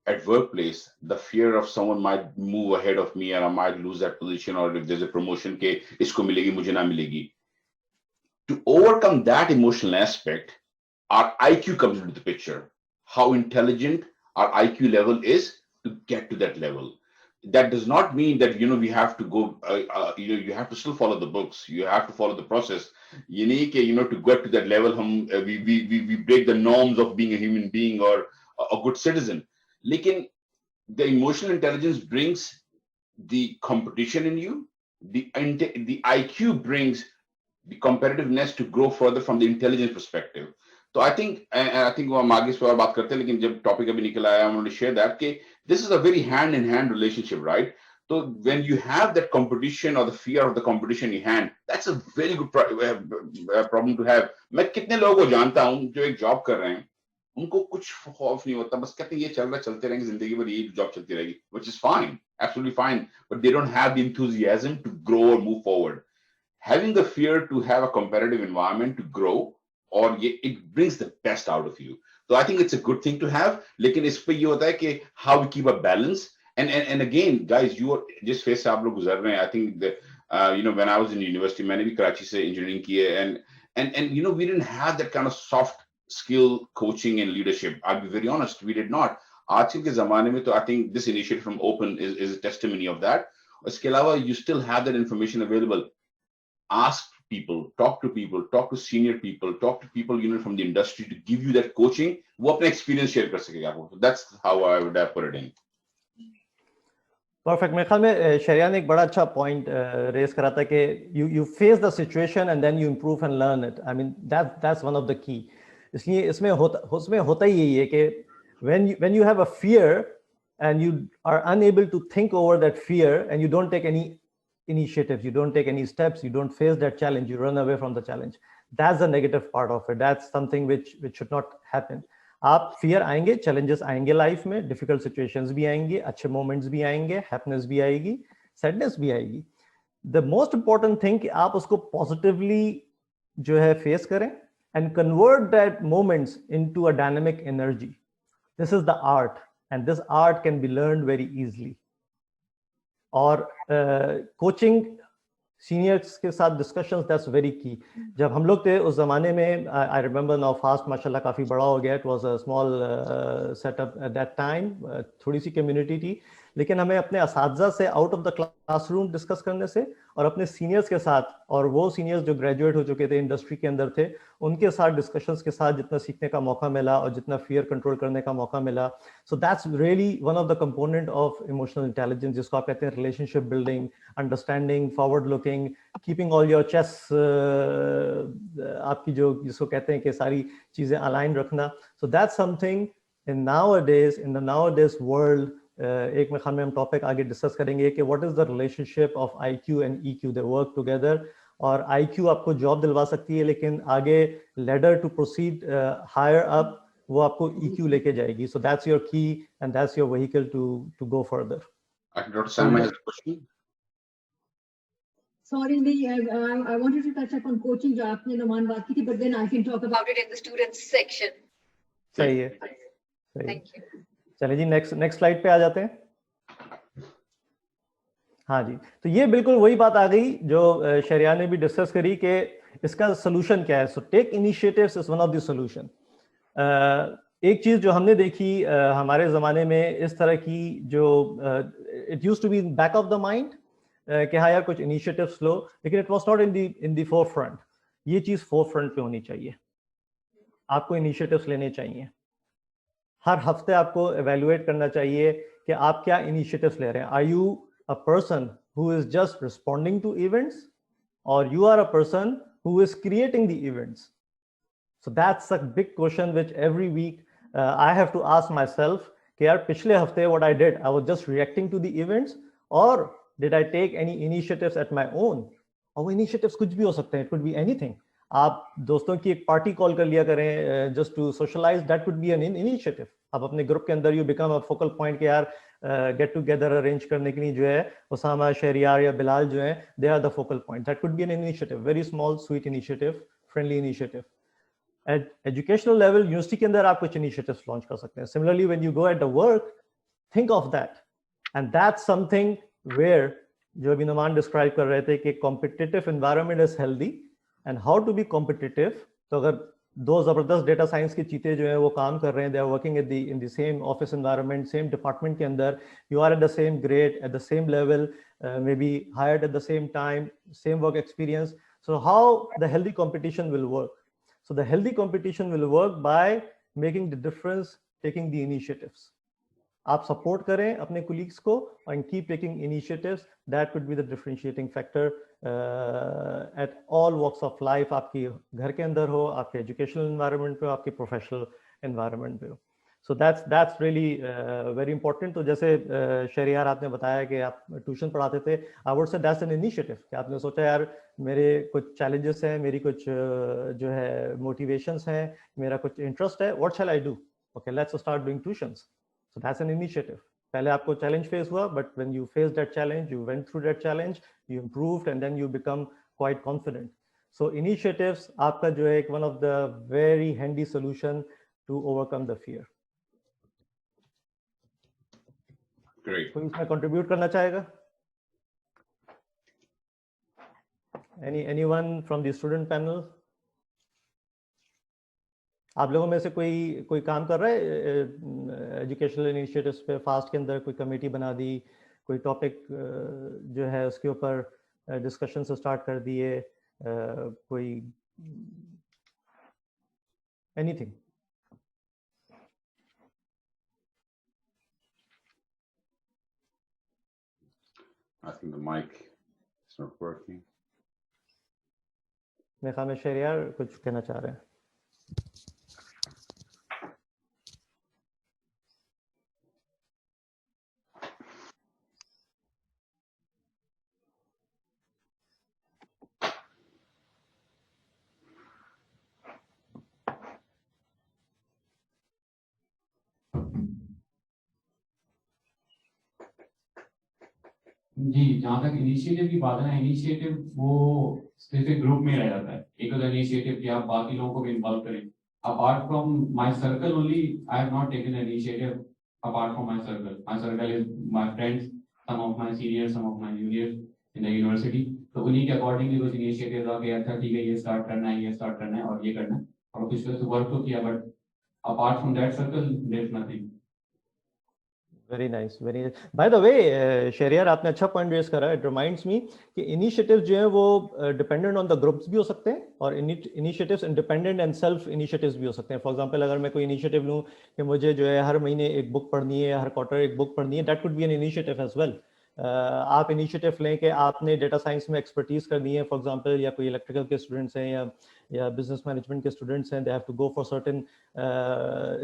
at workplace, the fear of someone might move ahead of me and I might lose that position, or if there's a promotion के इसको मिलेगी मुझे ना मिलेगी। To overcome that emotional aspect, our IQ comes into the picture. How intelligent our IQ level is to get to that level. That does not mean that we have to go you have to still follow the books, you have to follow the process, you need to get to that level we break the norms of being a human being or a good citizen. Lekin the emotional intelligence brings the competition in you, the IQ brings the competitiveness to grow further from the intelligence perspective. So I think वो हम आगे इस पर बात करते हैं, लेकिन जब टॉपिक अभी निकल आया, I want to share that कि this is a very hand in hand relationship, right? So when you have that competition or the fear of the competition in hand, that's a very good problem to have. मैं कितने लोगों को जानता हूँ जो एक job कर रहे हैं, उनको कुछ खौफ नहीं होता, बस कहते हैं ये चल रहा चलते रहेंगे जिंदगी भर, ये जॉब चलती रहेगी, which is fine, absolutely fine, but they don't have the enthusiasm to grow or move forward. Having the fear to have a competitive environment to grow, or it brings the best out of you. So I think it's a good thing to have. लेकिन इस पे ये होता है कि how we keep a balance. And again, guys, you are जिस face से आप लोग गुजर रहे हैं, I think that when I was in university, मैंने भी कराची से engineering की है, and we didn't have that kind of soft skill coaching and leadership. I'll be very honest, we did not. आजकल के ज़माने में तो I think this initiative from Open is a testimony of that. इसके अलावा you still have that information available. Ask people, talk to senior people, talk to people from the industry to give you that coaching. वो अपना experience share कर सकेगा आपको. That's how I would have put it in. Perfect. मेरे ख्याल में शरिया ने एक बड़ा अच्छा point raise करा था कि you face the situation and then you improve and learn it. I mean that's one of the key. इसलिए इसमें होता ही यही है कि when you have a fear and you are unable to think over that fear and you don't take any initiatives, you don't take any steps, you don't face that challenge, you run away from the challenge. That's the negative part of it. That's something which should not happen. आप fear आएंगे, challenges आएंगे life में, difficult situations भी आएंगे, अच्छे moments भी आएंगे, happiness भी आएगी, sadness भी आएगी. The most important thing कि आप उसको positively जो है face करें and convert that moments into a dynamic energy. This is the art, and this art can be learned very easily. और कोचिंग सीनियर्स के साथ डिस्कशंस, दैट्स वेरी की. जब हम लोग थे उस जमाने में, आई रिमेंबर नाउ फास्ट माशाल्लाह काफ़ी बड़ा हो गया, it was a small setup at that time, थोड़ी सी कम्युनिटी थी, लेकिन हमें अपने असातिज़ा से out of the classroom discuss करने से और अपने सीनियर्स के साथ, और वो सीनियर्स जो ग्रेजुएट हो चुके थे, इंडस्ट्री के अंदर थे, उनके साथ डिस्कशंस के साथ जितना सीखने का मौका मिला और जितना फियर कंट्रोल करने का मौका मिला, so that's really one of the component of emotional intelligence, जिसको आप कहते हैं relationship building, understanding, forward looking, keeping all your chase, आपकी जो जिसको कहते हैं कि सारी चीज़ें अलाइन रखना. So that's something in the nowadays world. एक में हम टॉपिक आगे डिस्कस करेंगे कि what is the relationship of IQ and EQ, they work together. और IQ आपको जॉब दिलवा सकती है, लेकिन आगे ladder to proceed higher up वो आपको EQ लेके जाएगी. So that's your key and that's your vehicle to go further. Dr. Sam has a question. Sorry, I wanted to touch upon coaching जो आपने नुमान बात की थी, but then I can talk about it in the students section. सही है. Thank you. चलिए जी, next slide पे आ जाते हैं. हाँ जी, तो ये बिल्कुल वही बात आ गई जो शरिया ने भी डिस्कस करी कि इसका सोल्यूशन क्या है. So take initiatives is one of the solution. एक चीज जो हमने देखी हमारे जमाने में इस तरह की, जो it used to be back of the mind कि हाँ यार कुछ इनिशिएटिव्स लो, लेकिन it was not in the forefront. ये चीज फोर फ्रंट पे होनी चाहिए. आपको इनिशिएटिव्स लेने चाहिए. हर हफ्ते आपको एवेल्युएट करना चाहिए कि आप क्या इनिशिएटिव्स ले रहे हैं. Are you a person who is just responding to events, और you are a person who is creating the events? So that's a big question which every week I have to ask myself कि यार पिछले हफ्ते what I did, I was just reacting to the events, और did I take any initiatives at my own? और वो initiatives कुछ भी हो सकते हैं. It could be anything. आप दोस्तों की एक पार्टी कॉल कर लिया करें just to socialize, that could be an initiative. आप अपने ग्रुप के अंदर you become a focal point कि यार गेट टुगेदर अरेंज करने के लिए जो है उसामा, शहरियार या बिलाल जो है, they are the focal point. That could be an initiative, very small sweet initiative, friendly initiative. At educational level university के अंदर आप कुछ इनिशिएटिव्स लॉन्च कर सकते हैं. Similarly when you go at the work, think of that, and that's something where जो अभी Noman describe कर रहे थे कि competitive environment is healthy and how to be competitive. तो अगर दो जबरदस्त डेटा साइंस के चीते जो है वो काम कर रहे हैं, they are working in the same office environment, same department के अंदर, you are at the same grade, at the same level, may be hired at the same time, same work experience. So how the healthy competition will work? So the healthy competition will work by making the difference, taking the initiatives. आप support करें अपने colleagues को and keep taking initiatives. That could be the differentiating factor at all walks of life. आपकी घर के अंदर हो, आपके एजुकेशनल एनवायरनमेंट पे हो, आपके प्रोफेशनल एनवायरनमेंट पे हो. सो दैट्स रियली वेरी इंपॉर्टेंट. तो जैसे शहरियार आपने बताया कि आप ट्यूशन पढ़ाते थे, I would say that's an initiative कि आपने सोचा यार मेरे कुछ चैलेंजेस हैं, मेरी कुछ जो है मोटिवेशंस हैं, मेरा कुछ इंटरेस्ट है, what shell I do? Okay, let's start doing tuitions. So that's an initiative. पहले आपको challenge face हुआ, but when you faced that challenge, you went through that challenge, you improved, and then you become quite confident. So initiatives आपका जो है एक one of the very handy solution to overcome the fear. Great. कोई इसमें contribute करना चाहेगा? Anyone from the student panel? आप लोगों में से कोई काम कर रहा है एजुकेशनल इनिशिएटिव्स पे? फास्ट के अंदर कोई कमेटी बना दी, कोई टॉपिक जो है उसके ऊपर डिस्कशन से स्टार्ट कर दिए, कोई anything? I think the mic is not working. मेरे ख्याल में शहरियार कुछ कहना चाह रहे हैं. जी, जहाँ तक इनिशिएटिव की बात है ना, इनिशिएटिव वो सिर्फ एक ग्रुप में रह जाता है. एक होता है इनिशिएटिव कि आप बाकी लोगों को भी इन्वॉल्व करें. Apart from my circle only, I have not taken initiative apart from my circle. My circle is my friends, some of my seniors, some of my juniors in the university. तो उन्हीं के accordingly कुछ initiative आ गया, अच्छा ठीक है ये start करना है, ये स्टार्ट करना है और ये करना है, और कुछ वर्क तो किया, but apart from that circle there is nothing. Very nice, very nice. By the way Shahriyar, आपने अच्छा पॉइंट रेज करा। इट रिमाइंड्स मी कि इनिशिएटिव्स जो हैं वो डिपेंडेंट ऑन द ग्रुप्स भी हो सकते हैं और initiatives independent and self initiatives भी हो सकते हैं। फॉर एग्जांपल, अगर मैं कोई इनिशिएटिव लूं कि मुझे जो है हर महीने एक बुक पढ़नी है, हर क्वार्टर एक बुक पढ़नी है, that could be an initiative as well. आप इनिशिएटिव लें कि आपने डेटा साइंस में एक्सपर्टीज करनी है, फॉर एग्जांपल, या कोई इलेक्ट्रिकल के स्टूडेंट्स हैं या बिजनेस मैनेजमेंट के स्टूडेंट्स हैं, they have to go for certain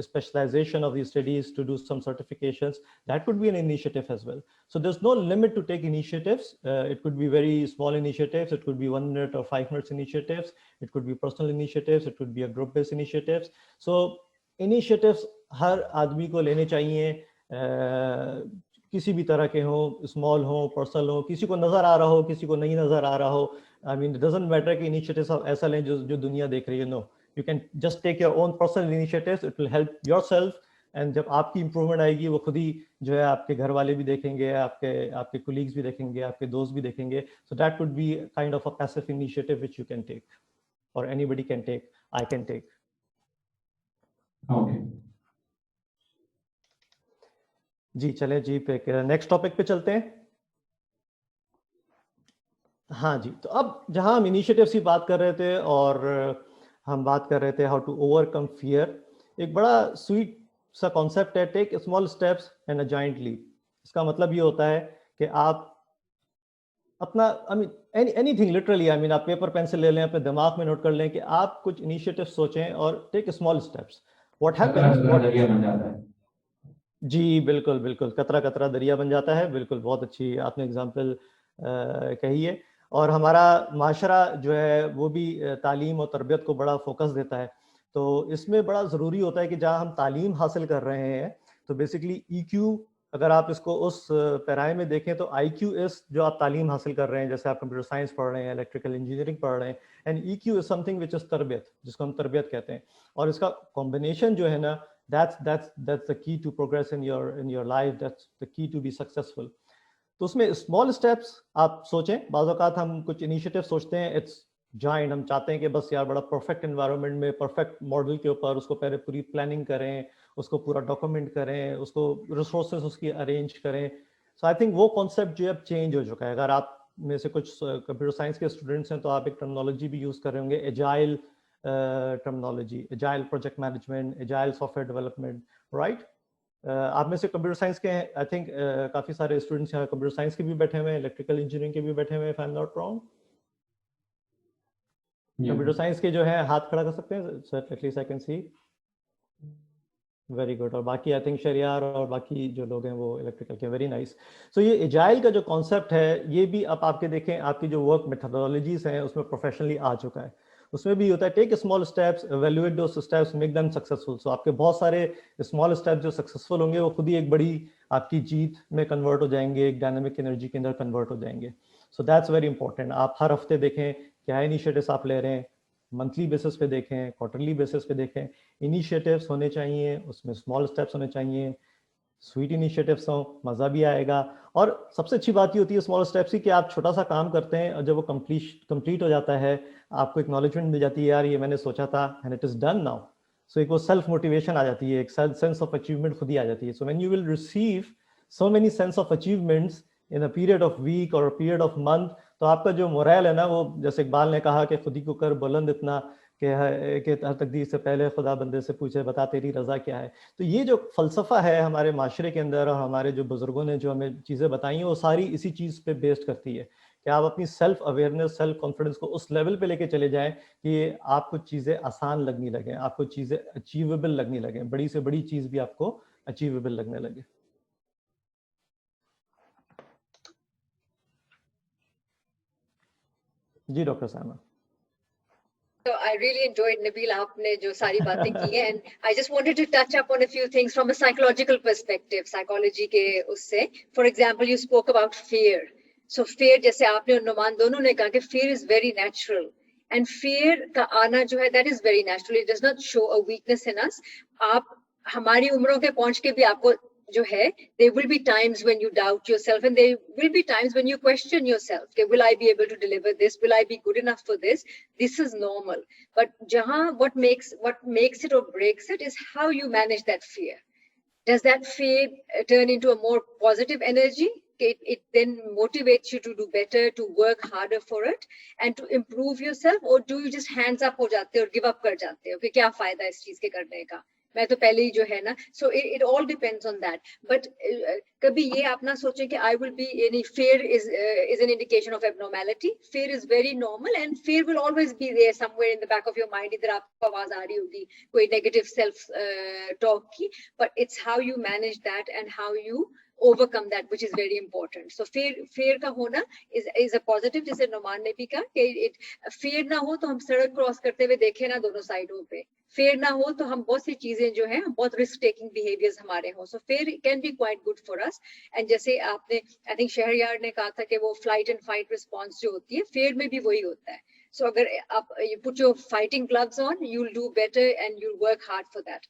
specialization of these studies to do some certifications. That could be an initiative as well. So there's no limit to take initiatives. It could be very small initiatives. It could be 1 minute or 5 minutes initiatives. It could be personal initiatives. It could be a group-based initiatives. So initiatives हर आदमी को लेने चाहिए, किसी भी तरह के हो, small हो, पर्सनल हो, किसी को नजर आ रहा हो, किसी को नहीं नजर आ रहा हो। I mean, it doesn't matter कि इनिशिएटिव्स आप ऐसा लें जो दुनिया देख रही है। No, you can just take your own personal initiatives. It will help yourself, and जब आपकी improvement आएगी, वो खुद ही जो है आपके घर वाले भी देखेंगे, आपके colleagues भी देखेंगे, आपके दोस्त भी देखेंगे. So that could be kind of a passive initiative which you can take, or anybody can take. I can take. Okay. जी चले जी पे नेक्स्ट टॉपिक पे चलते हैं। हाँ जी, तो अब जहां हम इनिशिएटिव्स की बात कर रहे थे और हम बात कर रहे थे हाउ टू ओवरकम फियर, एक बड़ा स्वीट सा कॉन्सेप्ट है, take small steps and a giant leap. इसका मतलब ये होता है कि आप अपना एनीथिंग लिटरली, आप पेपर पेंसिल ले लें, अपने दिमाग में नोट कर लें कि आप कुछ इनिशिएटिव सोचें और take small steps. What happens, दरिया बन जाता है। जी बिल्कुल बिल्कुल, कतरा कतरा दरिया बन जाता है। बिल्कुल, बहुत अच्छी आपने एग्जांपल कही है। और हमारा माशरा जो है वो भी तालीम और तरबियत को बड़ा फोकस देता है। तो इसमें बड़ा ज़रूरी होता है कि जहाँ हम तालीम हासिल कर रहे हैं, तो बेसिकली EQ, अगर आप इसको उस पैराए में देखें तो IQ जो आप तालीम हासिल कर रहे हैं, जैसे आप कंप्यूटर साइंस पढ़ रहे हैं, इलेक्ट्रिकल इंजीनियरिंग पढ़ रहे हैं, and EQ is something which is तरबियत, जिसको हम तरबियत कहते हैं। और इसका कॉम्बिनेशन जो है ना, that's the key to progress in your life, that's the key to be successful. तो उसमें स्मॉल स्टेप्स आप सोचें। बाज़ औक़ात हम कुछ इनिशिएटिव सोचते हैं, इट्स जॉइंट, हम चाहते हैं कि बस यार बड़ा परफेक्ट एनवायरनमेंट में, परफेक्ट मॉडल के ऊपर उसको पहले पूरी प्लानिंग करें, उसको पूरा डॉक्यूमेंट करें, उसको रिसोर्सेज उसकी अरेंज करें। सो आई थिंक वो कॉन्सेप्ट जो है अब चेंज हो चुका है। अगर आप में से कुछ कंप्यूटर साइंस के स्टूडेंट्स हैं तो आप एक टर्मिनोलॉजी भी यूज़ कर रहे होंगे, agile terminology, agile project management, agile software development, right? आप में से कंप्यूटर साइंस के आई थिंक काफ़ी सारे स्टूडेंट्स यहाँ कंप्यूटर साइंस के भी बैठे हुए हैं, इलेक्ट्रिकल इंजीनियरिंग के भी बैठे हुए हैं, if I am not wrong. Computer science के जो है हाथ खड़ा कर सकते हैं sir, at least I can see. Very good. और बाकी आई थिंक शरियार और बाकी जो लोग हैं वो इलेक्ट्रिकल के। Very nice. सो ये एजाइल का जो कॉन्सेप्ट है, ये भी अब आपके देखें, आपकी जो वर्क मेथोडोलॉजीज हैं उसमें प्रोफेशनली आ चुका है। उसमें भी होता है टेक स्मॉल स्टेप्स, एवेल्युएट दोस स्टेप्स, मेक देम सक्सेसफुल। सो आपके बहुत सारे स्मॉल स्टेप्स जो सक्सेसफुल होंगे वो खुद ही एक बड़ी आपकी जीत में कन्वर्ट हो जाएंगे, एक डायनामिक एनर्जी के अंदर कन्वर्ट हो जाएंगे। So that's very important. आप हर हफ्ते देखें क्या इनिशिएटिव्स आप ले रहे हैं, मंथली बेसिस पे देखें, क्वार्टरली बेसिस पे देखें। इनिशिएटिव्स होने चाहिए, उसमें स्मॉल स्टेप्स होने चाहिए, स्वीट इनिशिएटिव्स हों, मज़ा भी आएगा। और सबसे अच्छी बात ये होती है स्मॉल स्टेप्स की कि आप छोटा सा काम करते हैं और जब वो कंप्लीट हो जाता है, आपको एक्नॉलेजमेंट मिल जाती है, यार ये मैंने सोचा था and it is done now. So एक वो सेल्फ मोटिवेशन आ जाती है, एक सेंस ऑफ अचीवमेंट खुद ही आ जाती है। So when you will receive so many sense of achievements in a period of week और पीरियड ऑफ मंथ, तो आपका जो मोरल है ना, वो जैसे इकबाल ने कहा कि खुद ही को कर बुलंद इतना कि हर तकदीर से पहले खुदा बंदे से पूछे बता तेरी रजा क्या है। तो ये जो फलसफा है हमारे माशरे के अंदर और हमारे जो बुजुर्गों ने जो हमें चीज़ें बताई हैं, वो सारी इसी चीज़ पे बेस्ड करती है कि आप अपनी सेल्फ अवेयरनेस, सेल्फ कॉन्फिडेंस को उस लेवल पे लेके चले जाएं कि आपको चीज़ें आसान लगने लगे, आपको चीज़ें अचीवेबल लगने लगे, बड़ी से बड़ी चीज़ भी आपको अचीवेबल लगने लगे। जी doctor Sama. So I really enjoyed, Nabil, aapne jo sari baatein ki hai, and I just wanted to touch up on a few things from a psychological perspective, psychology ke usse. For example, you spoke about fear. So fear, jaise aapne aur Numan dono ne kaha ki fear is very natural, and fear ka aana jo hai, that is very natural. It does not show a weakness in us. Aap hamari umron ke pahunch ke bhi aapko जो है, there will be times when you doubt yourself, and there will be times when you question yourself. Okay, will I be able to deliver this? Will I be good enough for this? This is normal. But jahan what makes it or breaks it is how you manage that fear. does that fear turn into a more positive energy? It then motivates you to do better, to work harder for it and to improve yourself, or do you just hands up हो जाते हो और give up कर जाते हो कि क्या फायदा इस चीज के करने का, मैं तो पहले ही जो है ना. So it all depends on that. But कभी ये आप ना सोचें कि I will be any fear is an indication of abnormality. Fear is very normal and fear will always be there somewhere in the back of your mind. इधर आपको आवाज आ रही होगी कोई negative self talk की, but it's how you manage that and how you overcome that, which is very important. So fear का होना is a positive, जैसे नोमान ने भी कहा कि fear ना हो तो हम सड़क क्रॉस करते हुए देखें ना दोनों साइडों पे, fear ना हो तो हम बहुत सी चीजें जो हैं बहुत risk taking behaviors हमारे हों. So fear can be quite good for us. And जैसे आपने I think शहरयार ने कहा था कि वो flight and fight response जो होती है fear में भी वही होता है. So अगर आप you put your fighting gloves on, you'll do better and you'll work hard for that.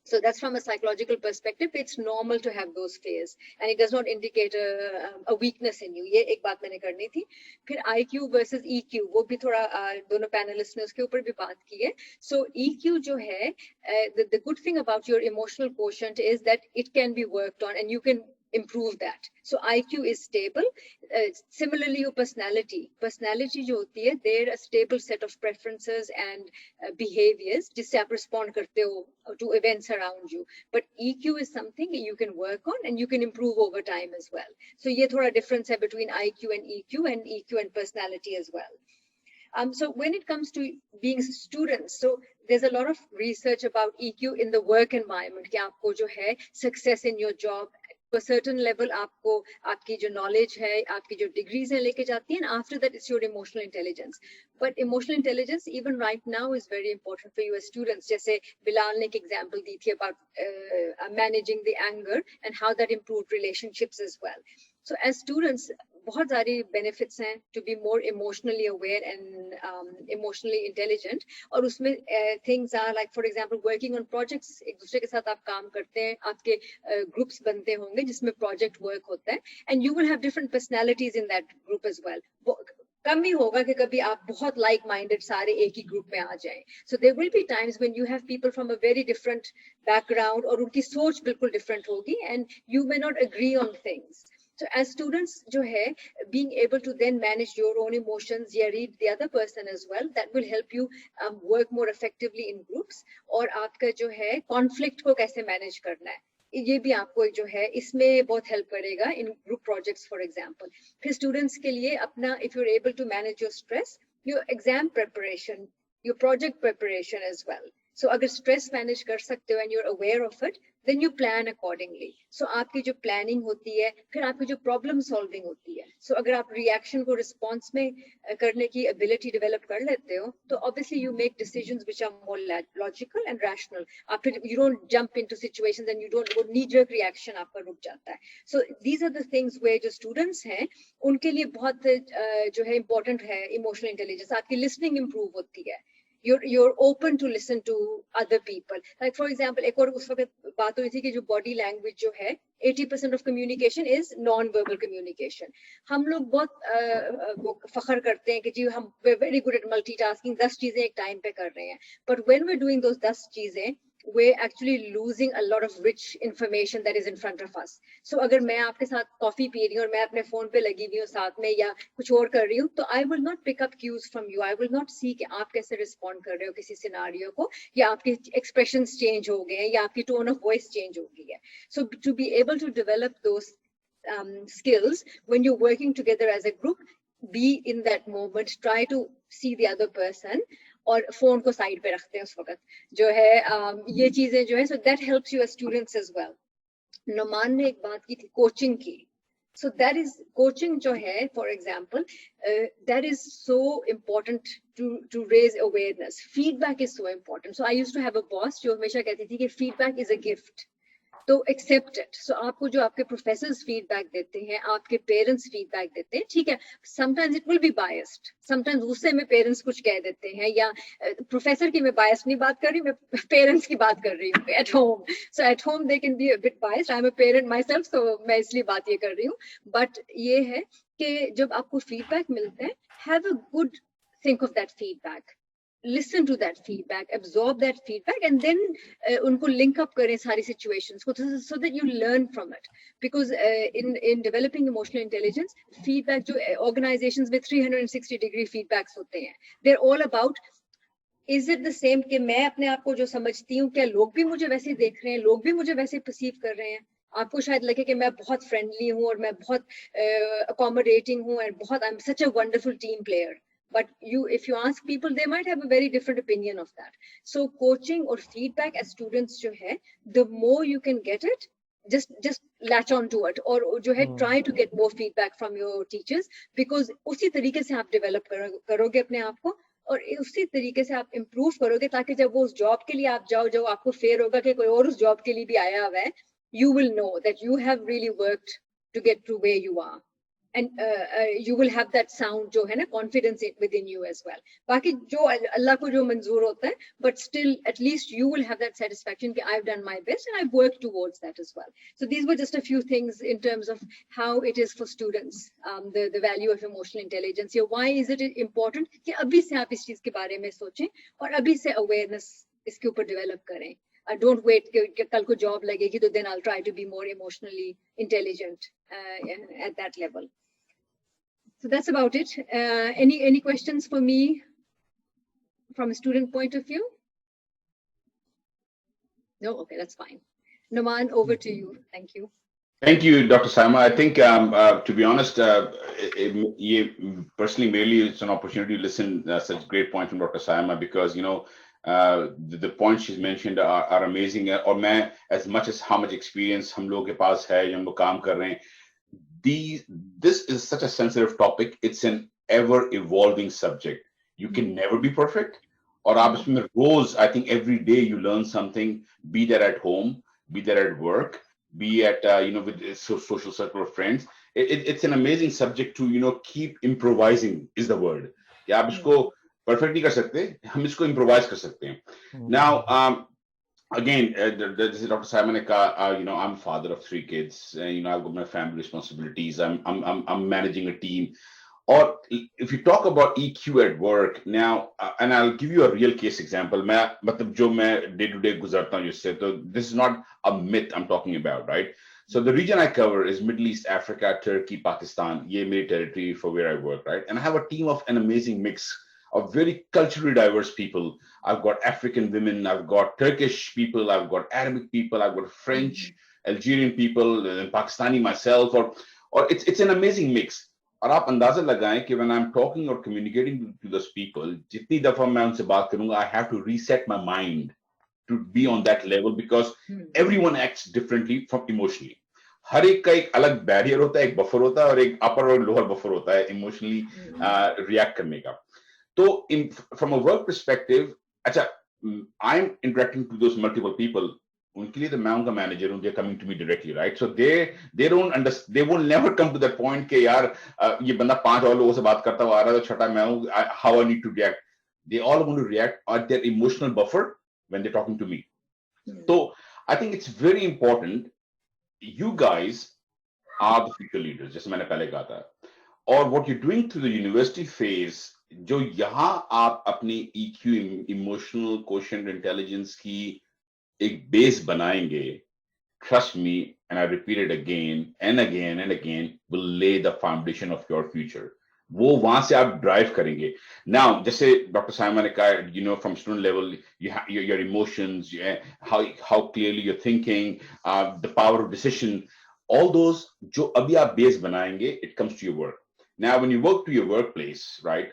So that's from a psychological perspective. It's normal to have those fears, and it does not indicate a weakness in you. ये एक बात मैंने करनी थी. फिर IQ versus EQ, वो भी थोड़ा दोनों panelists ने उसके ऊपर भी बात की है. So EQ जो है, the good thing about your emotional quotient is that it can be worked on, and you can improve that. So IQ is stable. Similarly, your personality जो होती है, they're a stable set of preferences and behaviors जिससे आप respond करते हो to events around you. But EQ is something you can work on and you can improve over time as well. So ये थोड़ा difference है between IQ and EQ and personality as well. So when it comes to being students, so there's a lot of research about EQ in the work environment कि आपको जो है success in your job to a certain level आपको आपकी जो knowledge है, आपकी जो degrees हैं लेके जाती हैं, and after that it's your emotional intelligence. But emotional intelligence even right now is very important for you as students. जैसे बिलाल ने एक example दी थी about managing the anger and how that improved relationships as well. So as students, बहुत सारी benefits हैं to be more emotionally aware and emotionally intelligent. और उसमें things are like, for example, working on projects. एक दूसरे के साथ आप काम करते हैं, आपके groups बनते होंगे जिसमें project work होता है, and you will have different personalities in that group as well. कम ही होगा कि कभी आप बहुत like-minded सारे एक ही group में आ जाएं. So there will be times when you have people from a very different background और उनकी सोच बिल्कुल different होगी, and you may not agree on things. So as students जो है, being able to then manage your own emotions या read the other person as well, that will help you work more effectively in groups. और आपका जो है conflict को कैसे manage करना है, ये भी आपको जो है इसमें बहुत help करेगा in group projects for example. फिर students के लिए अपना, if you're able to manage your stress, your exam preparation, your project preparation as well. So अगर stress manage कर सकते हो and you're aware of it, then you plan accordingly. So आपकी जो planning होती है, फिर आपकी जो problem solving होती है. So अगर आप reaction को response में करने की ability develop कर लेते हो, तो obviously you make decisions which are more logical and rational. आप फिर you don't jump into situations and you don't वो knee-jerk reaction आपका रुक जाता है. So these are the things where जो students हैं, उनके लिए बहुत जो है important है emotional intelligence. आपकी listening improve होती है. You're open to listen to other people. Like for example, एक और उस वक्त बात हुई थी कि जो body language जो है, 80% of communication is non-verbal communication. हम लोग बहुत फख्र करते हैं कि जी हम we're very good at multitasking, 10 चीजें एक time पे कर रहे हैं. But when we're doing those 10 चीजें, we're actually losing a lot of rich information that is in front of us. So अगर मैं आपके साथ coffee पी रही हूँ और मैं अपने phone पे लगी हुई हूँ साथ में या कुछ और कर रही हूँ, तो I will not pick up cues from you. I will not see कि आप कैसे respond कर रहे हो किसी scenario को, या आपके expressions change हो गए हैं, या आपकी tone of voice change हो गई है. So to be able to develop those skills when you're working together as a group, be in that moment, try to see the other person. और phone को साइड पे रखते हैं उस वक्त जो है, ये चीजें जो है, so that helps you as students as well. Noman ने एक बात की थी कोचिंग की. So that is coaching जो है, for example, that is so important to raise awareness. Feedback is so important. So I used to have a boss जो हमेशा कहती थी कि feedback is a gift. तो accept it. So आपको जो आपके professors feedback देते हैं, आपके parents feedback देते हैं, ठीक है. Sometimes it will be biased. Sometimes गुस्से में parents कुछ कह देते हैं, या professor की मैं biased नहीं बात कर रही, मैं parents की बात कर रही हूँ at home. So at home they can be a bit biased. I'm a parent myself, so मैं इसलिए बात ये कर रही हूँ. But ये है कि जब आपको feedback मिलता है, have a good think of that feedback. listen to that feedback, absorb that feedback, and then unko link up kare sari situations ko, so that you learn from it. Because in developing emotional intelligence, feedback jo organizations with 360-degree feedbacks hote hain, they're all about, is it the same कि मैं अपने आप को जो समझती हूँ, क्या लोग भी मुझे वैसे देख रहे हैं, लोग भी मुझे वैसे perceive कर रहे हैं? आपको शायद लगे कि मैं बहुत friendly हूँ और मैं बहुत accommodating हूँ और बहुत I'm such a wonderful team player. But if you ask people, they might have a very different opinion of that. So coaching or feedback as students जो है, the more you can get it, just latch on to it, और जो है try to get more feedback from your teachers, because उसी तरीके से आप develop करोगे अपने आप को, और उसी तरीके से आप improve करोगे, ताकि जब वो उस job के लिए आप जाओ, जब आपको fear होगा कि कोई और उस job के लिए भी आया हुआ है, you will know that you have really worked to get to where you are. And you will have that sound जो है ना, confidence within you as well. बाकी जो अल्लाह को जो मंजूर होता है, but still at least you will have that satisfaction कि I've done my best and I've worked towards that as well. So these were just a few things in terms of how it is for students, the value of emotional intelligence. Yeah, why is it important कि अभी से आप इस चीज के बारे में सोचें और अभी से awareness इसके ऊपर develop करें. Don't wait कि कल को job लगेगी तो then I'll try to be more emotionally intelligent at that level. So that's about it. Any questions for me from a student point of view? No? Okay, that's fine. Noman, over to you. Thank you. Thank you, Dr. Saima. I think, to be honest, personally, mainly it's an opportunity to listen such great points from Dr. Saima, because, you know, the points she's mentioned are amazing. Or मैं, as much as how much experience हम लोगों के पास है, हम लोग काम कर रहे हैं, this is such a sensitive topic. It's an ever evolving subject. You can never be perfect. Or roz, I think every day you learn something, be that at home, be that at work, be at, with a social circle of friends. It's an amazing subject to, keep improvising is the word. Yeah, आप इसको perfect नहीं कर सकते, हम इसको improvise कर सकते हैं. Now, again, this is Dr. Simon Eka. I'm father of 3 kids. I've got my family responsibilities. I'm managing a team. Or if you talk about EQ at work now, and I'll give you a real case example. मतलब जो मैं day to day गुजरता हूँ जिससे, तो this is not a myth I'm talking about, right? So the region I cover is Middle East, Africa, Turkey, Pakistan. ये मेरी territory for where I work, right? And I have a team of an amazing mix of very culturally diverse people. I've got African women, I've got Turkish people, I've got Arabic people, I've got French, Algerian people, and Pakistani myself, or it's an amazing mix. और आप अंदाजा लगाएं कि when I'm talking or communicating to those people, जितनी दफा मैं उनसे बात करूंगा, I have to reset my mind to be on that level, because everyone acts differently from emotionally. हर एक का एक अलग barrier होता है, एक buffer होता है, और एक upper और lower buffer होता है emotionally react करने का. So, from a work perspective, I'm interacting to those multiple people. उनके लिए तो मैं उनका manager हूँ, they're coming to me directly, right? So they don't understand, they will never come to that point कि यार ये बंदा 5 और लोगों से बात करता हुआ आ रहा है, तो छठा मैं हूँ, how I need to react. They all want to react at their emotional buffer when they're talking to me. So I think it's very important. You guys are the future leaders, जैसे मैंने पहले कहा था. Or what you're doing through the university phase, जो यहाँ आप अपनी EQ, emotional quotient intelligence की एक base बनाएंगे, trust me, and I repeat it again and again and again, will lay the foundation of your future. वो वहां से आप drive करेंगे. Now, जैसे Dr. Simon ने कहा, from student level, you have your emotions, how clearly you're thinking, the power of decision, all those जो अभी आप base बनाएंगे, it comes to your work. Now, when you work to your workplace, right,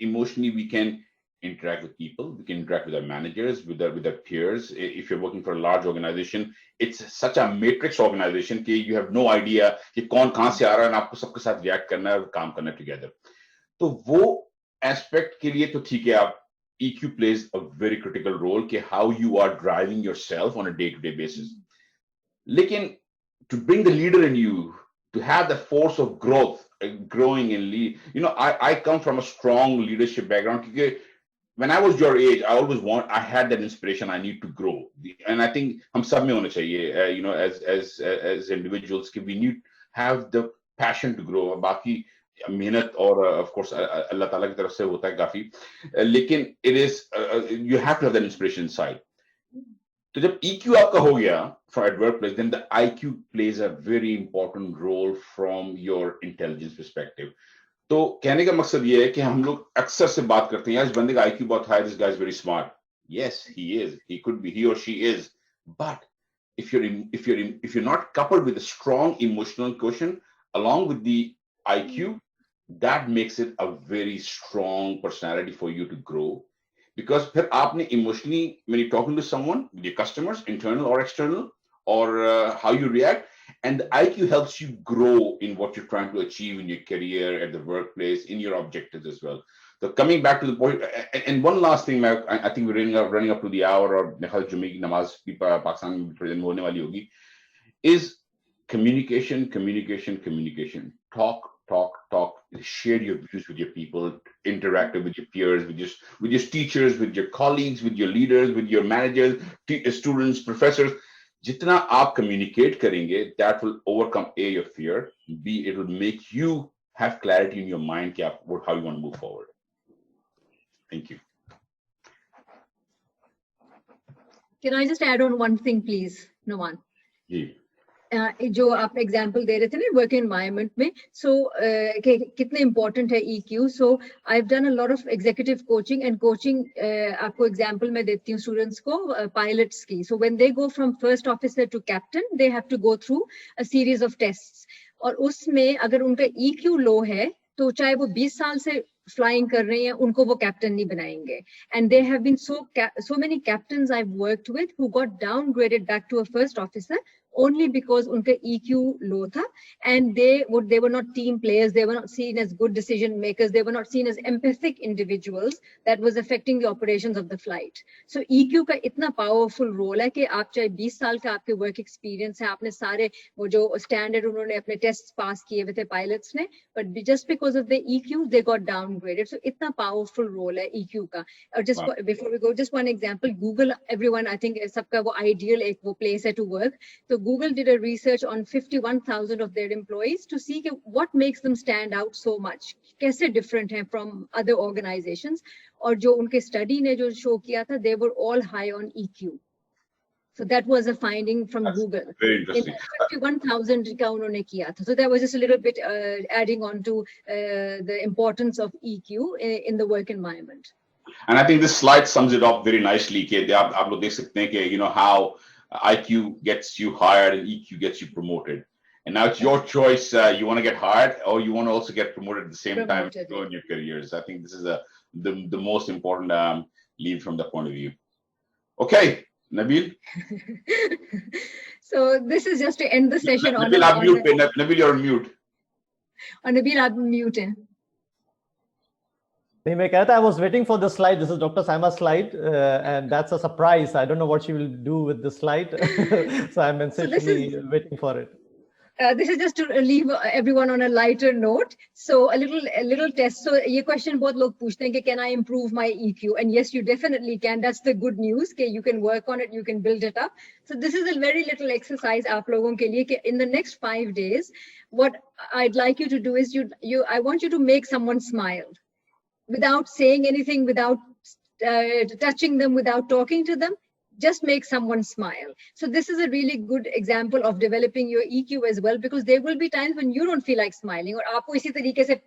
emotionally we can interact with people, we can interact with our managers, with our peers. If you're working for a large organization, it's such a matrix organization that you have no idea कि कौन कहाँ से आ रहा है, और आपको सबके साथ react करना है और काम करना है together. तो वो aspect के लिए तो ठीक है, आप EQ plays a very critical role कि how you are driving yourself on a day-to-day basis. लेकिन to bring the leader in you, to have the force of growth, growing and lead. I come from a strong leadership background. When I was your age, I had that inspiration. I need to grow, and I think हम सब में होना चाहिए. As individuals, we need to have the passion to grow. बाकी मेहनत और of course अल्लाह ताला की तरफ से होता है काफी, लेकिन it is you have to have that inspiration side. तो जब EQ आपका हो गया from at workplace, then the IQ plays a very important role from your intelligence perspective. तो कहने का मकसद ये है कि हम लोग अक्सर से बात करते हैं यार इस बंदे का IQ बहुत high, this guy is very smart. Yes, he is. He could be, he or she is. But if you're not coupled with a strong emotional quotient along with the IQ, that makes it a very strong personality for you to grow. Because फिर आपने emotionally, when you're talking to someone, with your customers, internal or external, or how you react, and the IQ helps you grow in what you're trying to achieve in your career, at the workplace, in your objectives as well. So coming back to the point, and one last thing, I think we're running up to the hour, or Jumme ki namaz bhi Pakistan mein present hone wali hogi, is communication. Talk, share your views with your people, interact with your peers, with your teachers, with your colleagues, with your leaders, with your managers, students, professors. Jitna aap communicate karenge, that will overcome A, your fear, B, it will make you have clarity in your mind how you want to move forward. Thank you. Can I just add on one thing, please, Noman? जी. जो आप example दे रहे थे ना work environment में, सो कितने important है EQ. So I have done a lot of executive coaching and coaching. आपको example मैं देती हूँ स्टूडेंट्स को पायलट्स की. So when they go from first officer to captain, they have to go through a series of tests. और उसमें अगर उनका EQ लो है तो चाहे वो 20 साल से फ्लाइंग कर रहे हैं, उनको वो कैप्टन नहीं बनाएंगे. And there have been so many captains I've worked with who got downgraded back to a first officer only because उनका EQ low था, and they were not team players, they were not seen as good decision makers, they were not seen as empathic individuals that was affecting the operations of the flight. So EQ का इतना powerful role है कि आप चाहे 20 साल का आपके work experience है, आपने सारे वो जो standard उन्होंने अपने tests pass किए हुए थे pilots ने, but just because of the EQ they got downgraded. So इतना powerful role है EQ का. और just before we go, just one example, Google, everyone I think सबका वो ideal एक वो place है to work. So Google did a research on 51,000 of their employees to see what makes them stand out so much. कैसे different हैं from other organizations. और जो उनके study ने जो show किया था, they were all high on EQ. So that was a finding from That's Google. very interesting. 51,000 का उन्होंने किया था. So that was just a little bit adding on to the importance of EQ in the work environment. And I think this slide sums it up very nicely. कि आप लोग देख सकते हैं कि you know how IQ gets you hired and EQ gets you promoted. And now it's your choice. You want to get hired or you want to also get promoted at the same time to grow in your careers. I think this is the most important lead from that point of view. Okay, Nabil. So this is just to end the session. Nabil, Nabil, you're on mute. Nabil, आप mute हैं. नहीं, मैं कहता I was waiting for the slide. This is Dr. Saima's slide, and that's a surprise. I don't know what she will do with the slide, so I'm essentially waiting for it. This is just to leave everyone on a lighter note. So a little test. So ये question बहुत लोग पूछते हैं कि can I improve my EQ? And yes, you definitely can. That's the good news. कि you can work on it, you can build it up. So this is a very little exercise आप लोगों के लिए कि in the next 5 days, what I'd like you to do is I want you to make someone smile. Without saying anything, without touching them, without talking to them, just make someone smile. So this is a really good example of developing your EQ as well, because there will be times when you don't feel like smiling, और आपको इसी तरीके से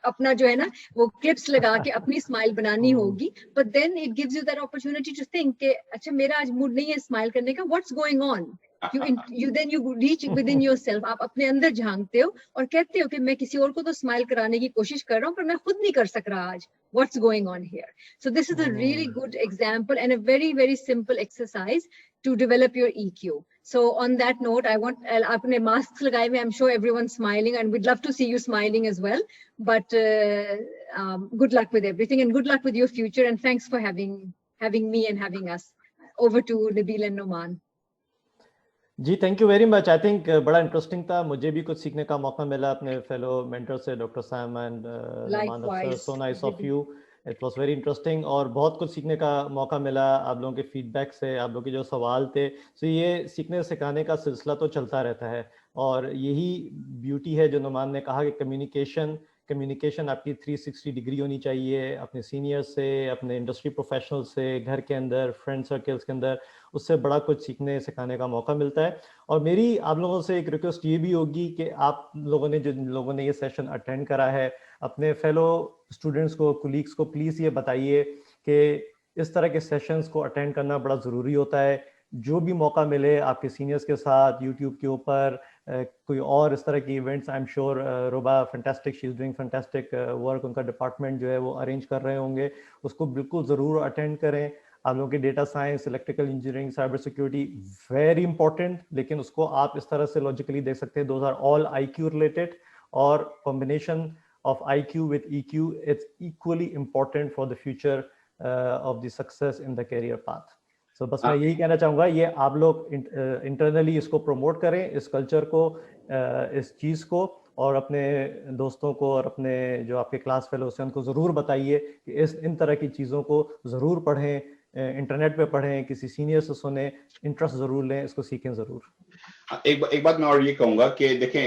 अपना जो है ना वो clips लगा के अपनी smile बनानी होगी. But then it gives you that opportunity to think कि अच्छा मेरा आज mood नहीं है smile करने का, what's going on? Then you reach within yourself. आप अपने अंदर झांकते हो और कहते हो कि मैं किसी और को तो स्माइल कराने की कोशिश कर रहा हूँ पर मैं खुद नहीं कर सक रहा आज. What's going on here? So this is a really good example and a very, very simple exercise to develop your EQ. So on that note, I want आपने masks लगाए हुए, I'm sure everyone's smiling and we'd love to see you smiling as well. But good luck with everything and good luck with your future, and thanks for having me and having us. Over to Nabil and Noman. जी, thank you very much. I think बड़ा interesting था. मुझे भी कुछ सीखने का मौका मिला अपने फेलो मेंटर से, doctor Sam and Noman. So nice of you. It was very interesting और बहुत कुछ सीखने का मौका मिला आप लोगों के फीडबैक से, आप लोगों के जो सवाल थे. सो ये सीखने सिखाने का सिलसिला तो चलता रहता है और यही ब्यूटी है जो नोमान ने कहा कि कम्युनिकेशन कम्युनिकेशन आपकी 360 डिग्री होनी चाहिए, अपने सीनियर से, अपने इंडस्ट्री प्रोफेशनल से, घर के अंदर, फ्रेंड सर्कल्स के अंदर, उससे बड़ा कुछ सीखने सिखाने का मौका मिलता है। और मेरी आप लोगों से एक रिक्वेस्ट ये भी होगी कि आप लोगों ने, जिन लोगों ने ये सेशन अटेंड करा है, अपने फेलो स्टूडेंट्स को, कुलीग्स को प्लीज़ ये बताइए कि इस तरह के सेशंस को अटेंड करना बड़ा ज़रूरी होता है। जो भी मौका मिले आपके सीनियर्स के साथ यूट्यूब के ऊपर, कोई और इस तरह की events, I am sure Ruba fantastic, she is doing fantastic work, उनका डिपार्टमेंट जो है वो अरेंज कर रहे होंगे, उसको बिल्कुल ज़रूर अटेंड करें। आप लोगों के data science, electrical engineering, cyber security very important, लेकिन उसको आप इस तरह से लॉजिकली देख सकते हैं, those are all IQ related, और combination of IQ with EQ, it's equally important for the future of the success in the career path. So बस मैं यही कहना चाहूँगा, ये आप लोग इंटरनली इसको प्रमोट करें, इस कल्चर को, इस चीज़ को, और अपने दोस्तों को और अपने जो आपके क्लास फेलोज हैं उनको ज़रूर बताइए कि इन तरह की चीज़ों को ज़रूर पढ़ें, इंटरनेट पे पढ़ें, किसी सीनियर से सुने, इंटरेस्ट ज़रूर लें, इसको सीखें ज़रूर। एक बात मैं और ये कहूँगा कि देखें,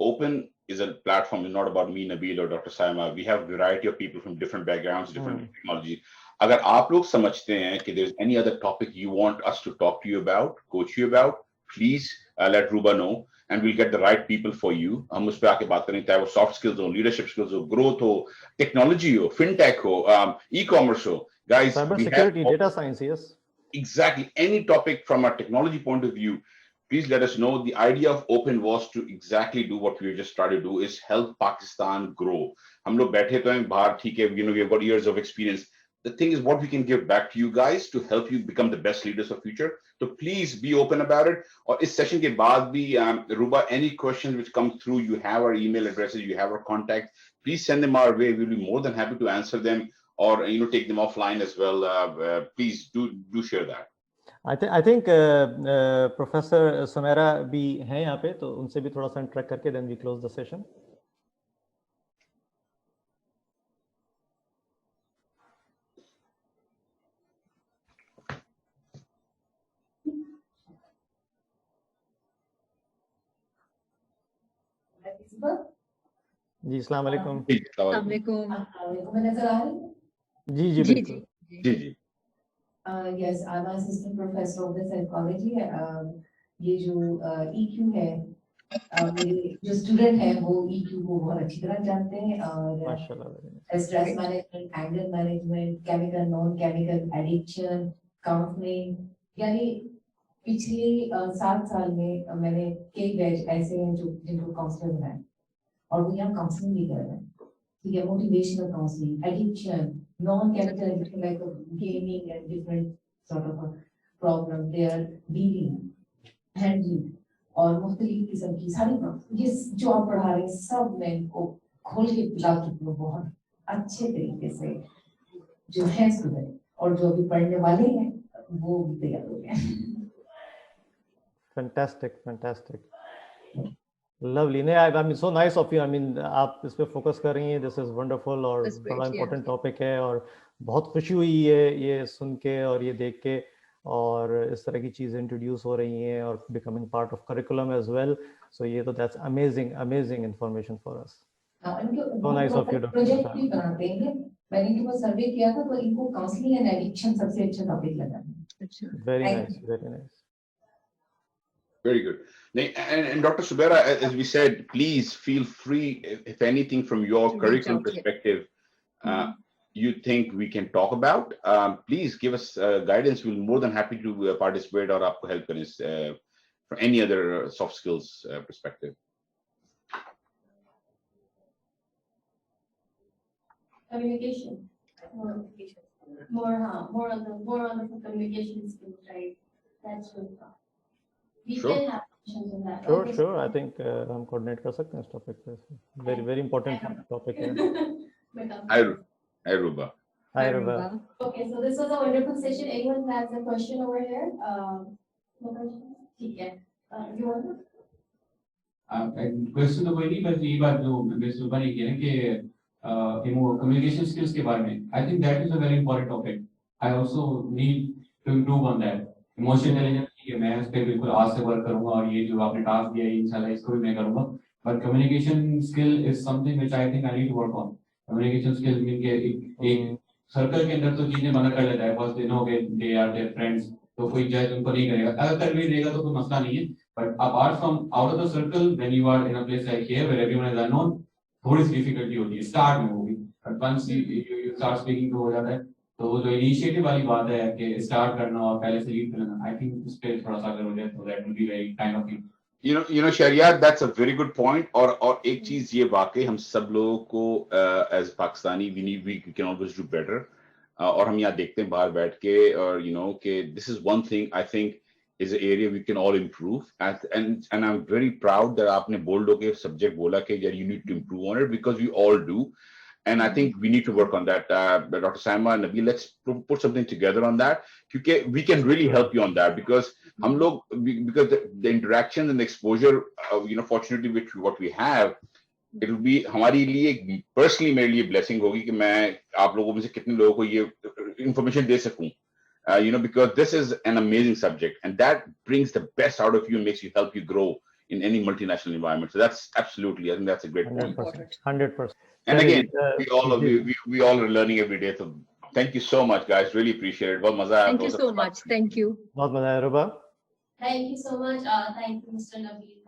open is a platform, is not about me, Nabil, or Dr. Saima. We have a variety of people from different backgrounds, different technology. अगर आप लोग समझते हैं कि there's any other topic you want us to talk to you about, coach you about, please let Ruba know, and we'll get the right people for you. हम उस पे आके बात करें, चाहे वो soft skills हो, leadership skills हो, growth हो, technology हो, fintech हो, e-commerce हो. Guys, cyber we security, have data science, yes. Exactly. Any topic from a technology point of view, please let us know. The idea of Open was to exactly do what we just tried to do, is help Pakistan grow. हम लोग बैठे तो हैं बाहर, ठीक है, we have got years of experience. The thing is what we can give back to you guys to help you become the best leaders of future. So please be open about it. और इस session के बाद भी, Ruba, any questions which come through, you have our email addresses, you have our contact. Please send them our way. We'll be more than happy to answer them, or take them offline as well. Please do share that. I think professor Sumera भी हैं यहाँ पे, तो उनसे भी थोड़ा सा interact करके then we close the session. जी, अस्सलाम वालेकुम। अस्सलाम वालेकुम। नजर आ रही है? जी जी बिल्कुल। जी। Yes, I'm assistant professor of the psychology. ये जो EQ है, मेरे जो स्टूडेंट हैं वो EQ को बहुत अच्छी तरह जानते हैं, और माशाल्लाह, stress management, anger management, chemical non chemical addiction, counselling, यानी पिछले 7 साल में मैंने कई बैच ऐसे हैं जो जिनको काउंसलर बनाए, और वो यहाँ काउंसलिंग भी कर रहे हैं, ठीक है, motivational counselling, addiction, non-chemical addiction like gaming and different sort of a problem they are dealing, handling, और मुख्तलिफ किस्म की सारी प्रॉब्लम, ये जो आप पढ़ा रहे हैं सब मैं इनको खोल के पिला चुकी हूँ बहुत अच्छे तरीके से, जो है स्टूडेंट और जो अभी पढ़ने वाले हैं वो भी तैयार हो गए। Fantastic. Lovely. I mean, so nice of you. I mean, आप इस पे फोकस कर रही हैं, this is wonderful, और बड़ा important topic है, और बहुत खुशी हुई है ये सुन के और ये देख के, और इस तरह की चीजें इंट्रोड्यूस हो रही हैं और becoming part of curriculum as well. So ये तो that's amazing information for us. So nice of you, Dr. Project भी बनाते हैं, मैंने इनको सर्वे किया था तो इनको काउंसलिंग एंड एडिक्शन सबसे अच्छा टॉपिक लगा। Very nice. Very good. And Dr. Subera, as we said, please feel free, if anything from your curriculum perspective, you think we can talk about, please give us guidance. We'll be more than happy to participate or aapko help kare from any other soft skills perspective. Communication. More on the communication skills, right? That's good. We Sure. can have questions on that. Sure. I think हम coordinate कर सकते हैं इस topic पे. Very important topic है. Hi, Ruba. Hi, Ruba. Okay, so this was a wonderful session. Anyone has a question over here? No question? ठीक है. You want to? Question तो कोई नहीं, बस ये बात जो मैं सुबह ने किया कि कम्युनिकेशन स्किल्स के बारे में, I think that is a very important topic. I also need to improve on that. Emotional intelligence, ठीक है, मैं उस पर बिल्कुल आज से वर्क करूंगा, और ये जो आपने टास्क दिया है इंशाल्लाह इसको भी मैं करूंगा. but communication skill is something which I think I need to work on. Communication skill mean के एक circle के अंदर तो चीजें मना कर लेता है, because they know that they are their friends, तो कोई judge उनको नहीं करेगा, अगर कर भी देगा तो कोई मसला नहीं है, but apart from out of the circle, when you are in a place like here where everyone is unknown, थोड़ी सी difficulty होती है, start में होगी, but once you start speaking तो हो जाता है, तो वो जो initiative वाली बात है कि start करना और पहले से lead करना, I think उस पे थोड़ा सा अगर हो जाए तो that will be very kind of you. You know, Shariat, that's a very good point. और एक चीज ये वाकई हम सब लोगों को as Pakistani we can always do better. और हम यहाँ देखते हैं बाहर बैठ के और you know कि this is one thing I think is an area we can all improve. And I'm very proud that आपने बोल्ड होके subject बोला कि यार you need to improve on it because we all do. And I think we need to work on that. Dr. Saima and Nabil, let's put something together on that. Because we can really help you on that because because the interaction and the exposure, fortunately, which what we have, it will be हमारे लिए personally मेरे लिए blessing होगी कि मैं आप लोगों में से कितने लोगों को ये information दे सकूं. Because this is an amazing subject and that brings the best out of you and makes you help you grow in any multinational environment. So that's absolutely, I think that's a great point. 100%. And again, we all are learning every day. So thank you so much, guys. Really appreciate it. बहुत मजा आया. Thank you so much. Thank you. बहुत मजा आया, रूबा. Thank you so much. Thank you, Mr. Nabil.